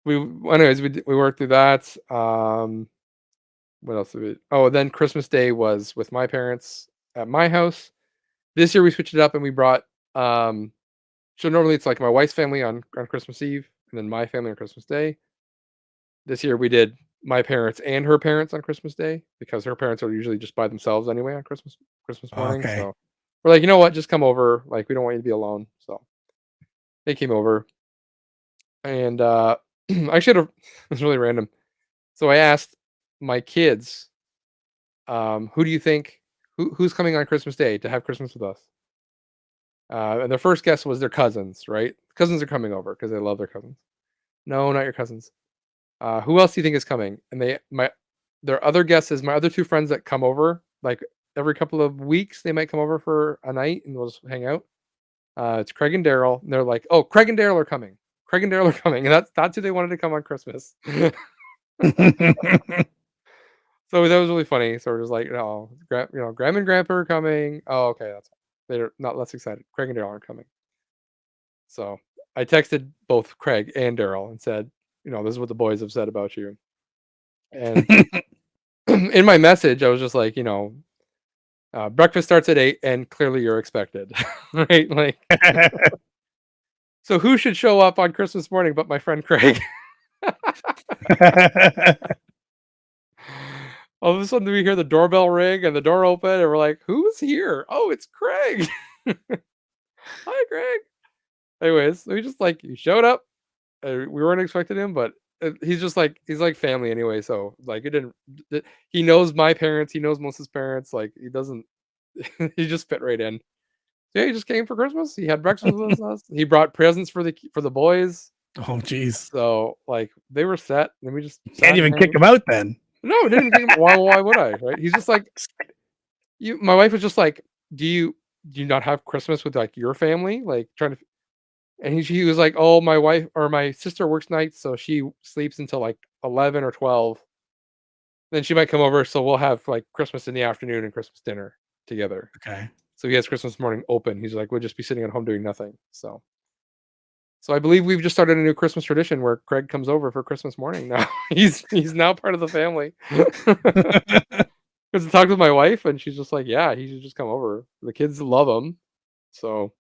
anyways, we worked through that. What else did we? Oh, then Christmas Day was with my parents at my house. This year we switched it up and we brought so normally it's like my wife's family on Christmas Eve and then my family on Christmas Day. This year we did my parents and her parents on Christmas Day because her parents are usually just by themselves anyway on Christmas morning. Okay. So we're like, you know what, just come over. Like we don't want you to be alone. So they came over. And I should have it's really random. So I asked my kids, who do you think who's coming on Christmas Day to have Christmas with us? And their first guess was their cousins, right? Cousins are coming over because they love their cousins. No, not your cousins. Who else do you think is coming? And their other guess is my other two friends that come over, like every couple of weeks, they might come over for a night and we'll just hang out. It's Craig and Daryl, and they're like, "Oh, Craig and Daryl are coming. Craig and Daryl are coming," and that's who they wanted to come on Christmas. So that was really funny. So we're just like, "No, Grandma and Grandpa are coming." Oh, okay, that's they're not less excited. Craig and Daryl are coming. So I texted both Craig and Daryl and said, "This is what the boys have said about you." And in my message, I was just like, breakfast starts at 8, and clearly you're expected, right? Like, so who should show up on Christmas morning but my friend Craig? All of a sudden, we hear the doorbell ring and the door open, and we're like, "Who's here? Oh, it's Craig." Hi, Craig. Anyways, so he showed up. We weren't expecting him, but he's like family anyway. So like he knows my parents. He knows most of his parents. Like he doesn't. He just fit right in. Yeah, he just came for Christmas. He had breakfast with us. He brought presents for the boys. Oh, jeez. So like they were set, and we just Can't even kick him out then. No, we didn't kick him. Why would I? Right? He's just like you. My wife was just like, do you not have Christmas with like your family? Like trying to. And he was like, "Oh, my wife or my sister works nights, so she sleeps until like 11 or 12. Then she might come over, so we'll have like Christmas in the afternoon and Christmas dinner together." Okay. So he has Christmas morning open. He's like, "We'll just be sitting at home doing nothing." So I believe we've just started a new Christmas tradition where Craig comes over for Christmas morning now. he's now part of the family. Because I talked with my wife, and she's just like, "Yeah, he should just come over. The kids love him, so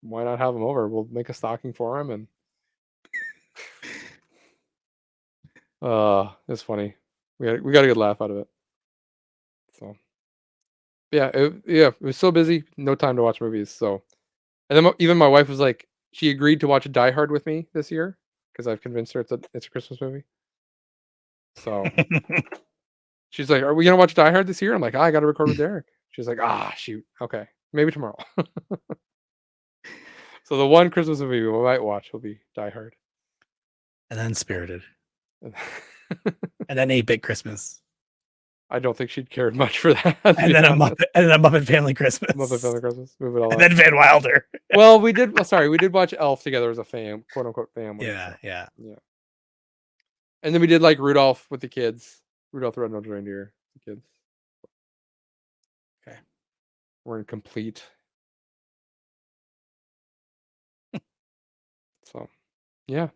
why not have him over? We'll make a stocking for him." And it's funny. We got a good laugh out of it. So yeah, it was so busy, no time to watch movies. So, and then even my wife was like, she agreed to watch Die Hard with me this year because I've convinced her it's a Christmas movie. So she's like, "Are we gonna watch Die Hard this year?" I'm like, "I got to record with Derek." She's like, shoot, okay, maybe tomorrow." So the one Christmas movie we might watch will be Die Hard, and then Spirited, and then 8-Bit Christmas. I don't think she'd cared much for that. And then a Muppet Family Christmas. Muppet Family Christmas. Move it all. And then Van Wilder. Well, we did watch Elf together as a quote unquote family. Yeah, so. yeah. And then we did like Rudolph with the kids. Rudolph the Red-Nosed Reindeer, the kids. Okay. We're in complete. So, yeah.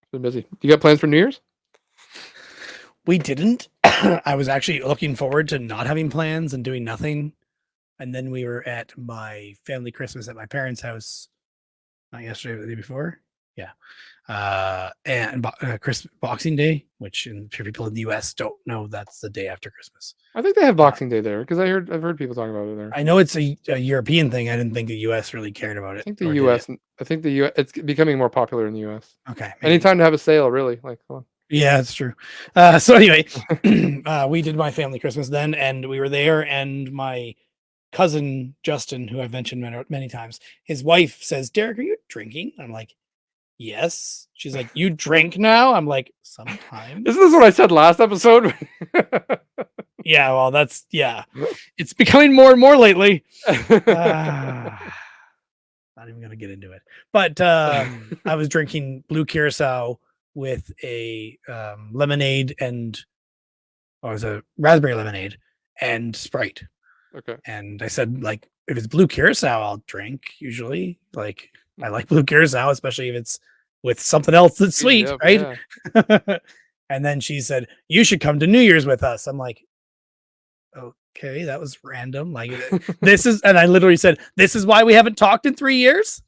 It's been busy. You got plans for New Year's? We didn't. I was actually looking forward to not having plans and doing nothing. And then we were at my family Christmas at my parents' house. Not yesterday, but the day before. Yeah. And Boxing Day, which for people in the US don't know, that's the day after Christmas. I think they have Boxing Day there because I've heard people talking about it there. I know it's a European thing. I didn't think the US really cared about it. I think the US, it's becoming more popular in the US. Okay. Maybe. Anytime to have a sale, really. Like, come on. Yeah, that's true. So anyway, we did my family Christmas then, and we were there, and my cousin Justin, who I've mentioned many times, his wife says, "Derek, are you drinking?" I'm like, "Yes." She's like, "You drink now?" I'm like, "Sometimes." Isn't this what I said last episode? Yeah, well, it's becoming more and more lately. Not even gonna get into it, but I was drinking blue curacao with a lemonade it was a raspberry lemonade and Sprite. Okay. And I said, like, if it's blue curacao, I'll drink usually. Like, I like blue curacao, especially if it's with something else that's sweet, right? Yeah. And then she said, "You should come to New Year's with us." I'm like, okay, that was random. Like, and I literally said, "This is why we haven't talked in 3 years."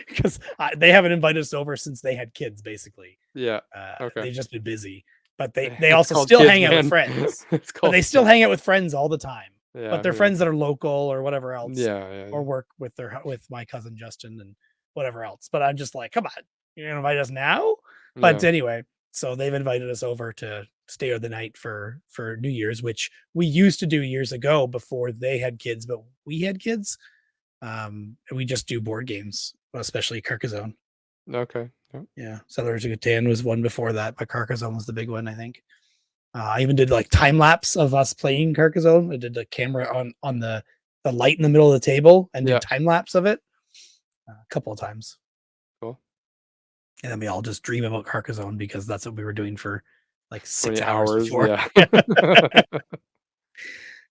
Because they haven't invited us over since they had kids, basically. Yeah. Okay. They've just been busy, but they also still hang out with friends. But they still hang out with friends all the time. Yeah, but they're friends that are local or whatever else. Yeah. Or work with my cousin Justin and whatever else. But I'm just like, come on, you're gonna invite us now? But anyway, so they've invited us over to stay the night for New Year's, which we used to do years ago before they had kids, but we had kids. We just do board games, especially Carcassonne. Okay. Yeah. Settlers of Catan was one before that, but Carcassonne was the big one, I think. I even did like time lapse of us playing Carcassonne. I did the camera on the light in the middle of the table and did time lapse of it. a couple of times. Cool. And then we all just dream about Carcassonne because that's what we were doing for like 6 20 hours before. Yeah.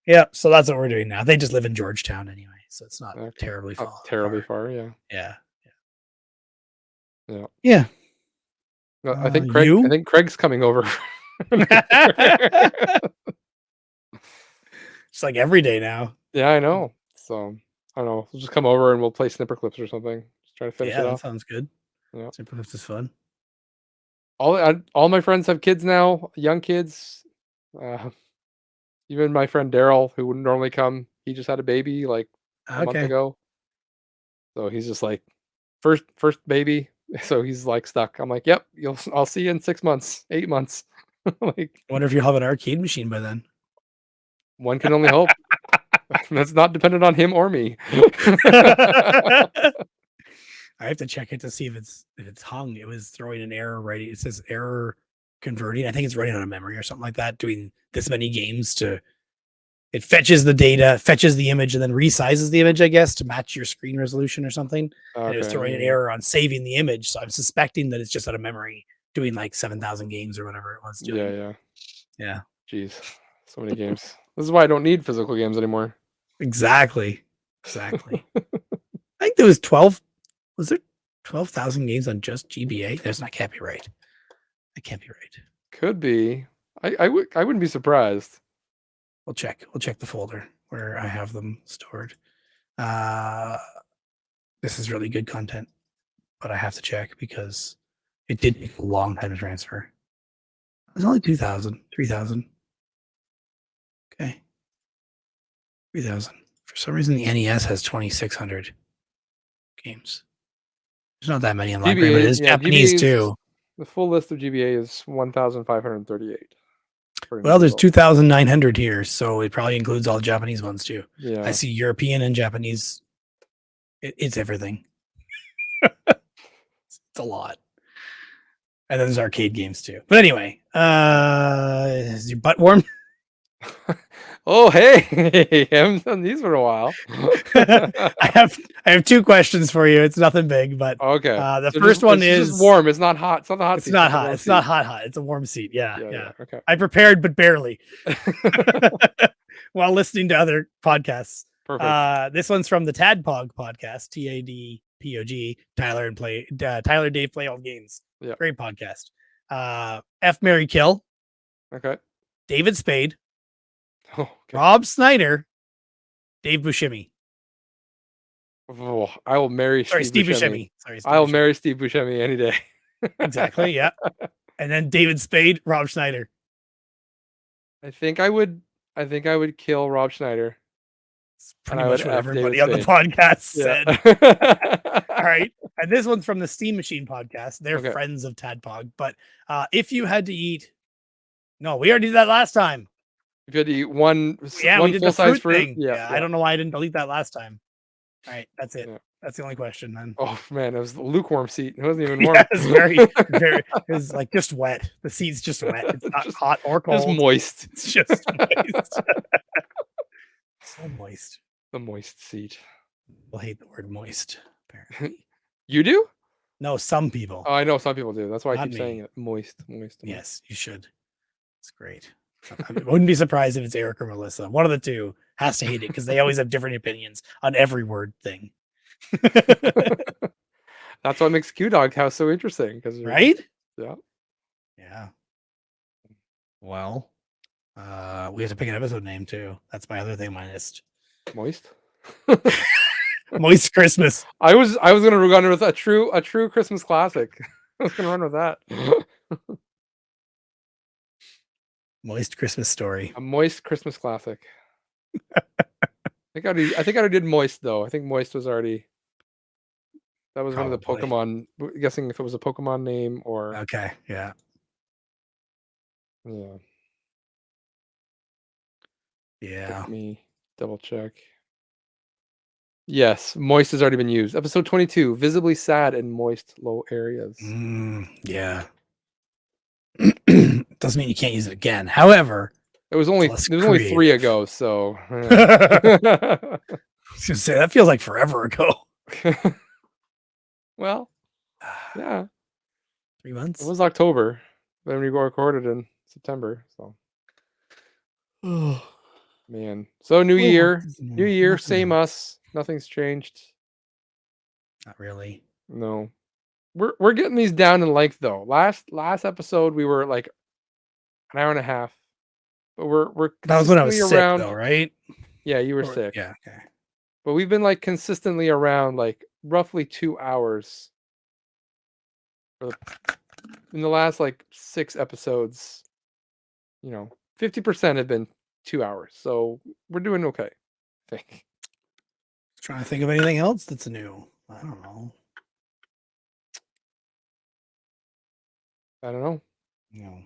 Yeah, so that's what we're doing now. They just live in Georgetown anyway, so it's not Okay. terribly far. Not terribly far. Yeah. Yeah. Yeah. Yeah. No, I think Craig's coming over. It's like every day now. Yeah, I know. So I don't know. We'll just come over and we'll play Snipper Clips or something. Just try to finish Yeah, it that off. sounds good. Yeah. Super Clips is fun. All my friends have kids now, young kids. Even my friend Daryl, who wouldn't normally come, he just had a baby like a month Okay. ago. So he's just like first baby. So he's like stuck. I'm like, yep, I'll see you in 6 months, 8 months. Like, I wonder if you'll have an arcade machine by then. one can only hope. That's not dependent on him or me. I have to check it to see if it's hung. It was throwing an error writing. It says error converting. I think it's running out of memory or something like that, doing this many games to it fetches the data, fetches the image, and then resizes the image, I guess, to match your screen resolution or something. And it was throwing an error on saving the image. So I'm suspecting that it's just out of memory doing like 7,000 games or whatever it was doing. Yeah. Jeez. So many games. This is why I don't need physical games anymore. Exactly. I think there was 12. Was there 12,000 games on just GBA? That can't be right. That can't be right. Could be. I wouldn't be surprised. We'll check the folder where I have them stored. This is really good content, but I have to check because it did take a long time to transfer. It was only 2,000, 3,000. Okay. 3,000. For some reason, the NES has 2,600 games. There's not that many in library, but it is Japanese too. The full list of GBA is 1,538. Well, there's 2,900 here, so it probably includes all Japanese ones too. Yeah. I see European and Japanese. It's everything. It's a lot. And then there's arcade games too. But anyway, is your butt warm? Oh, hey, I haven't done these for a while. I have two questions for you. It's nothing big, but okay. The first one is just warm. It's not hot. It's not the hot. It's not hot. It's not hot. It's a warm seat. Yeah. Okay. I prepared, but barely. While listening to other podcasts. Perfect. This one's from the Tadpog podcast, TADPOG. Tyler Dave Play Old Games. Yeah. Great podcast. F Mary Kill. Okay. David Spade. Oh, okay. Rob Snyder. Dave Buscemi. Oh, I will marry Steve Buscemi. I'll marry Steve Buscemi any day. Exactly. Yeah. And then David Spade, Rob Schneider. I think I would kill Rob Schneider. It's pretty much what everybody on the podcast said. All right. And this one's from the Steam Machine podcast. They're friends of Tadpog. But if you had to eat, no, we already did that last time. If you had to eat one we did full-size fruit thing. Yeah. I don't know why I didn't delete that last time. All right, that's it. Yeah. That's the only question then. Oh man, it was the lukewarm seat. It wasn't even warm. Yeah, it was very. It was like just wet. The seat's just wet. It's not just hot or cold. Just moist. It's just moist. So moist. The moist seat. People hate the word moist, apparently. You do? No, some people. Oh, I know some people do. That's why I keep me. saying it. Moist. Yes, you should. It's great. I wouldn't be surprised if it's Eric or Melissa. One of the two has to hate it because they always have different opinions on every word thing. That's what makes Q-Dog House so interesting. Right? Yeah. Yeah. Well, we have to pick an episode name too. That's my other thing on my list. Moist. Moist Christmas. I was gonna run with a true Christmas classic. I was gonna run with that. Moist Christmas Story. A moist Christmas classic. I think I already did Moist though. I think Moist was already. That was one of the Pokemon. Guessing if it was a Pokemon name or. Okay. Yeah. Yeah. Yeah. Let me double check. Yes, Moist has already been used. Episode 22, visibly sad in moist low areas. Yeah. Doesn't mean you can't use it again. However, there was only 3 ago, so I was gonna say that feels like forever ago. Well, yeah, 3 it months. was October. Then we recorded in September. So, Oh, man. So new what year, is new? new year, Nothing same else. us. Nothing's changed. Not really. No, we're getting these down in length though. Last episode we were like an hour and a half, but we're That was when I was consistently sick, around. though, right? Yeah, you were Or, sick, yeah. Okay. but we've been like consistently around like roughly 2 hours for in the last like 6 episodes. 50% have been 2 hours, so we're doing okay. I think. Trying to think of anything else that's new. I don't know. I don't know. No.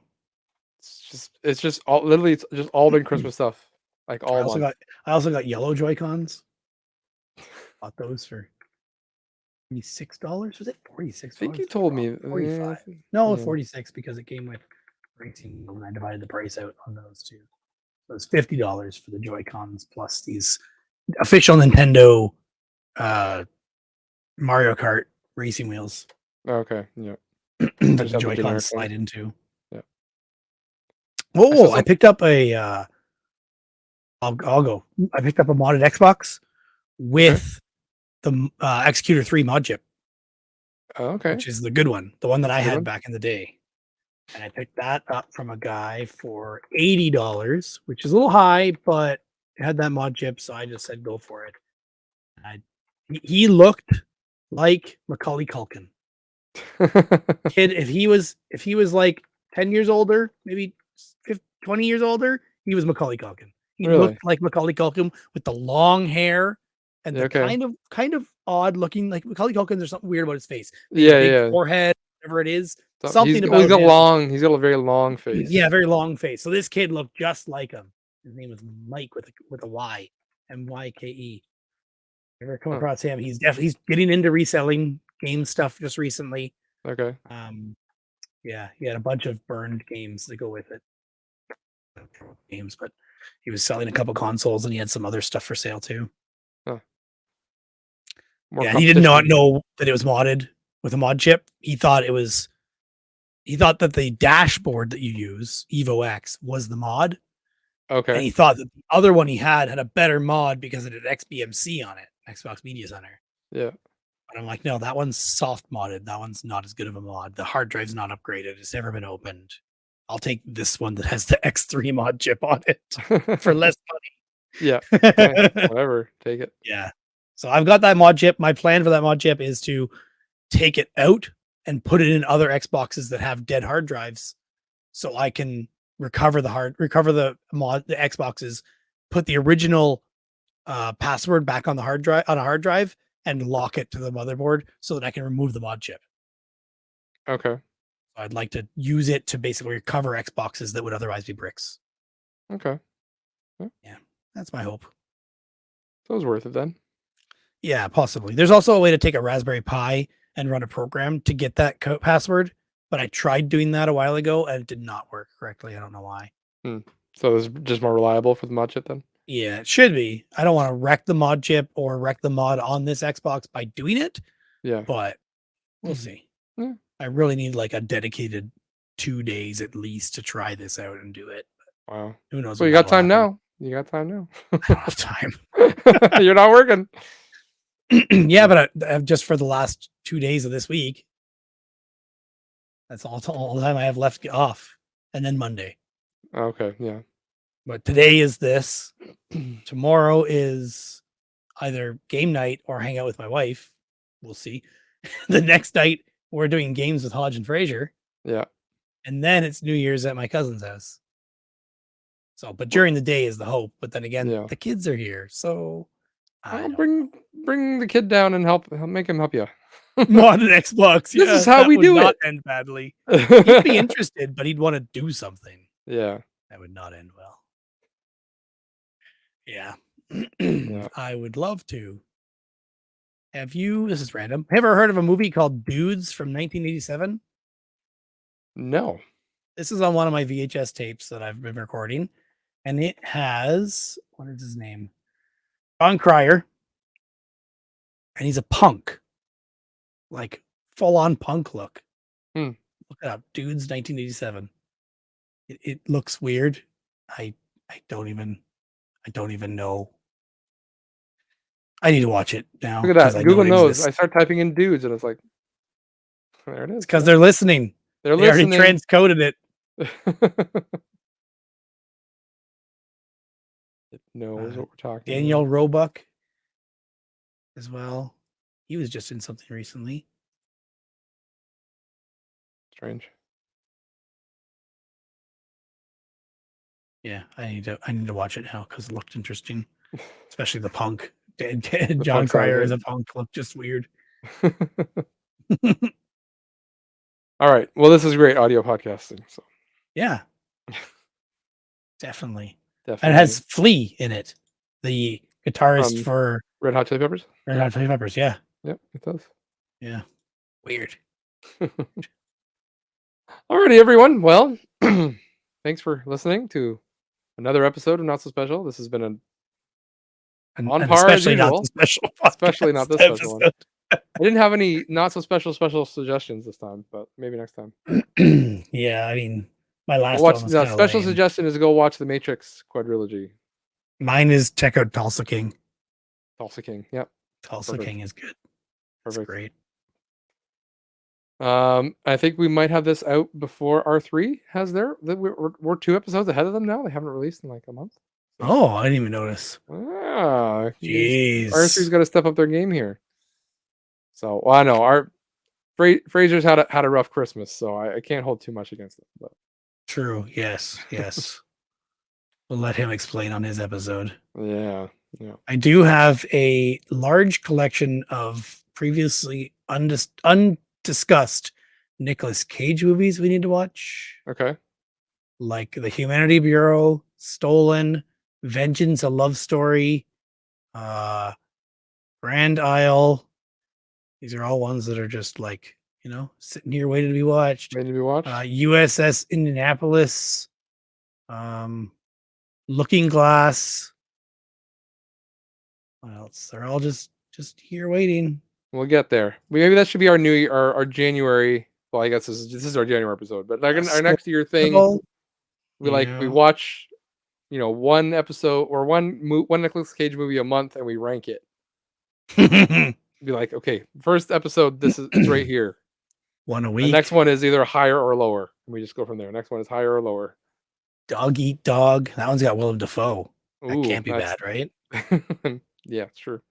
It's just all literally. It's just all been Christmas stuff, like I all also month. got yellow Joy-Cons. Bought those for $46. Was it $46? I think you told me. 45. Yeah, No, yeah. 46 because it came with racing and I divided the price out on those two. So it's $50 for the Joy-Cons plus these official Nintendo Mario Kart racing wheels Okay, yeah. that I the just have the generic Joy-Cons slide ones. into. Yeah. Oh, I Some. picked up a I'll go. I picked up a modded Xbox with the Executor 3 mod chip, Oh, okay. which is the good one, the one that I Good had one. back in the day. And I picked that up from a guy for $80, which is a little high, but it had that mod chip, so I just said go for it. He looked like Macaulay Culkin. Kid, if he was like 10 years older, maybe 20 years older, he was Macaulay Culkin. He Really? looked like Macaulay Culkin with the long hair and Yeah, the okay. kind of odd looking, like Macaulay Culkin. There's something weird about his face. Maybe a Yeah, big yeah. forehead, whatever it is. So Something he's about got him. long. He's got a very long face. Yeah, very long face. So this kid looked just like him. His name was Mike with a Y, Myke. Ever come Oh, across him? He's getting into reselling game stuff just recently. okay. Yeah, he had a bunch of burned games to go with it. Games, but he was selling a couple consoles and he had some other stuff for sale too. Huh. More Yeah, and he did not competition. know that it was modded with a mod chip. He thought that the dashboard that you use, Evo X, was the mod. And Okay. he thought that the other one he had a better mod because it had XBMC on it, Xbox Media Center. Yeah. But I'm like, no, that one's soft modded. That one's not as good of a mod. The hard drive's not upgraded. It's never been opened. I'll take this one that has the X3 mod chip on it for less Yeah. money. Whatever. Take it. Yeah. So I've got that mod chip. My plan for that mod chip is to take it out and put it in other Xboxes that have dead hard drives so I can recover the Xboxes, put the original password back on the hard drive and lock it to the motherboard so that I can remove the mod chip. Okay. I'd like to use it to basically recover Xboxes that would otherwise be bricks. Okay. Yeah, that's my hope. So it was worth it then. Yeah, possibly. There's also a way to take a Raspberry Pi and run a program to get that password, but I tried doing that a while ago and it did not work correctly. I don't know why. So it's just more reliable for the mod chip then. Yeah, it should be. I don't want to wreck the mod chip or wreck the mod on this Xbox by doing it, Yeah. but we'll see. Yeah. I really need like a dedicated 2 days at least to try this out and do it. Wow. Who knows? So you got time now. You got time now. I don't have time. You're not working. Yeah, but just for the last 2 days of this week. That's all the time I have left off. And then Monday. Okay. Yeah. But today is this. Tomorrow is either game night or hang out with my wife. We'll see. The next night, we're doing games with Hodge and Fraser. Yeah. And then it's New Year's at my cousin's house. So, but during the day is the hope. But then again, Yeah. the kids are here. So, I'll bring the kid down and make him help you. modded Xbox. This yeah, is how that we would do not it. end badly. He'd be interested, but he'd want to do something. Yeah. That would not end well. Yeah. Yeah. I would love to. This is random. Have you ever heard of a movie called Dudes from 1987? No. This is on one of my VHS tapes that I've been recording. And it has, what is his name? Jon Cryer. And he's a punk. like full on punk look. Hmm. Look it up, Dudes 1987. It looks weird. I don't even know. I need to watch it now Look at because that. I know Google it knows. exists. I start typing in dudes, and it's like, there it is. It's because they're listening. They're They already listening. transcoded it. It knows what we're talking Daniel about. Roebuck as well. He was just in something recently. Strange. Yeah, I need to watch it now because it looked interesting, especially the punk. John punk side of Cryer it. as a punk looked just weird. All right. Well, this is great audio podcasting. So Yeah, definitely. definitely. And it has Flea in it, the guitarist for Red Hot Chili Peppers. Red Hot Chili Peppers. Yeah, Yep, it does. yeah. Weird. Alrighty, everyone. Well, thanks for listening to another episode of Not So Special. This has been And On and par as especially not usual. the special Especially not podcast this special one. episode. I didn't have any not so special suggestions this time, but maybe next time. Yeah, I mean, my last Watch one was the kinda special lame. suggestion is go watch the Matrix quadrilogy. Mine is check out Tulsa King. Tulsa King. Yep. Tulsa Perfect. King is good. It's Perfect. great. I think we might have this out before R3 has their. We're 2 episodes ahead of them now. They haven't released in like a month. Oh, I didn't even notice. Ah, Jeez. R3's got to step up their game here. So well, I know our Fraser's had a rough Christmas, so I can't hold too much against them. But True. Yes. Yes. We'll let him explain on his episode. yeah. I do have a large collection of previously undiscussed Nicolas Cage movies we need to watch, Okay. like The Humanity Bureau, Stolen, Vengeance: A Love Story, Grand Isle. These are all ones that are just like, sitting here waiting to be watched. Ready to be watched. USS Indianapolis, Looking Glass. What else? They're all just here waiting. We'll get there. Maybe that should be our new year, our January. Well, I guess this is our January episode, but like our next year thing. We watch, one episode or one Nicolas Cage movie a month, and we rank it. Be like, okay, first episode, it's right here. One a week. The next one is either higher or lower, and we just go from there. Next one is higher or lower. Dog Eat Dog. That one's got Willem Dafoe. That Ooh, can't be bad, right? Yeah, sure.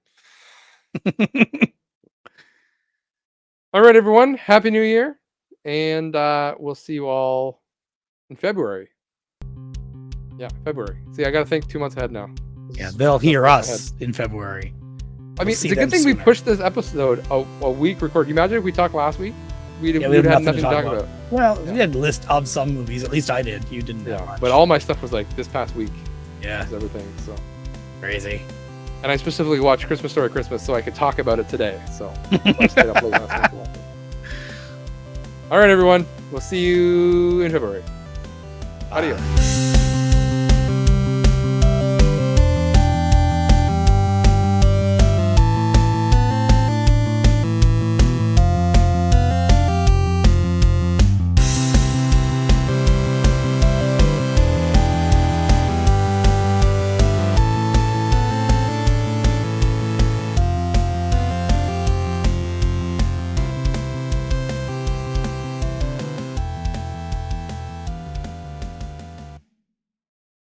All right, everyone. Happy New Year, and we'll see you all in February. Yeah, February. See, I got to think 2 months ahead now. Yeah, they'll hear us in February. I mean, it's a good thing we pushed this episode a week record. Can you imagine if we talked last week? We'd have had nothing to talk about. Well, we had a list of some movies. At least I did. You didn't. Yeah, but all my stuff was like this past week. Yeah, everything. So crazy. And I specifically watched Christmas Story Christmas so I could talk about it today. So I stayed up late last night. All right, everyone. We'll see you in February. Adios.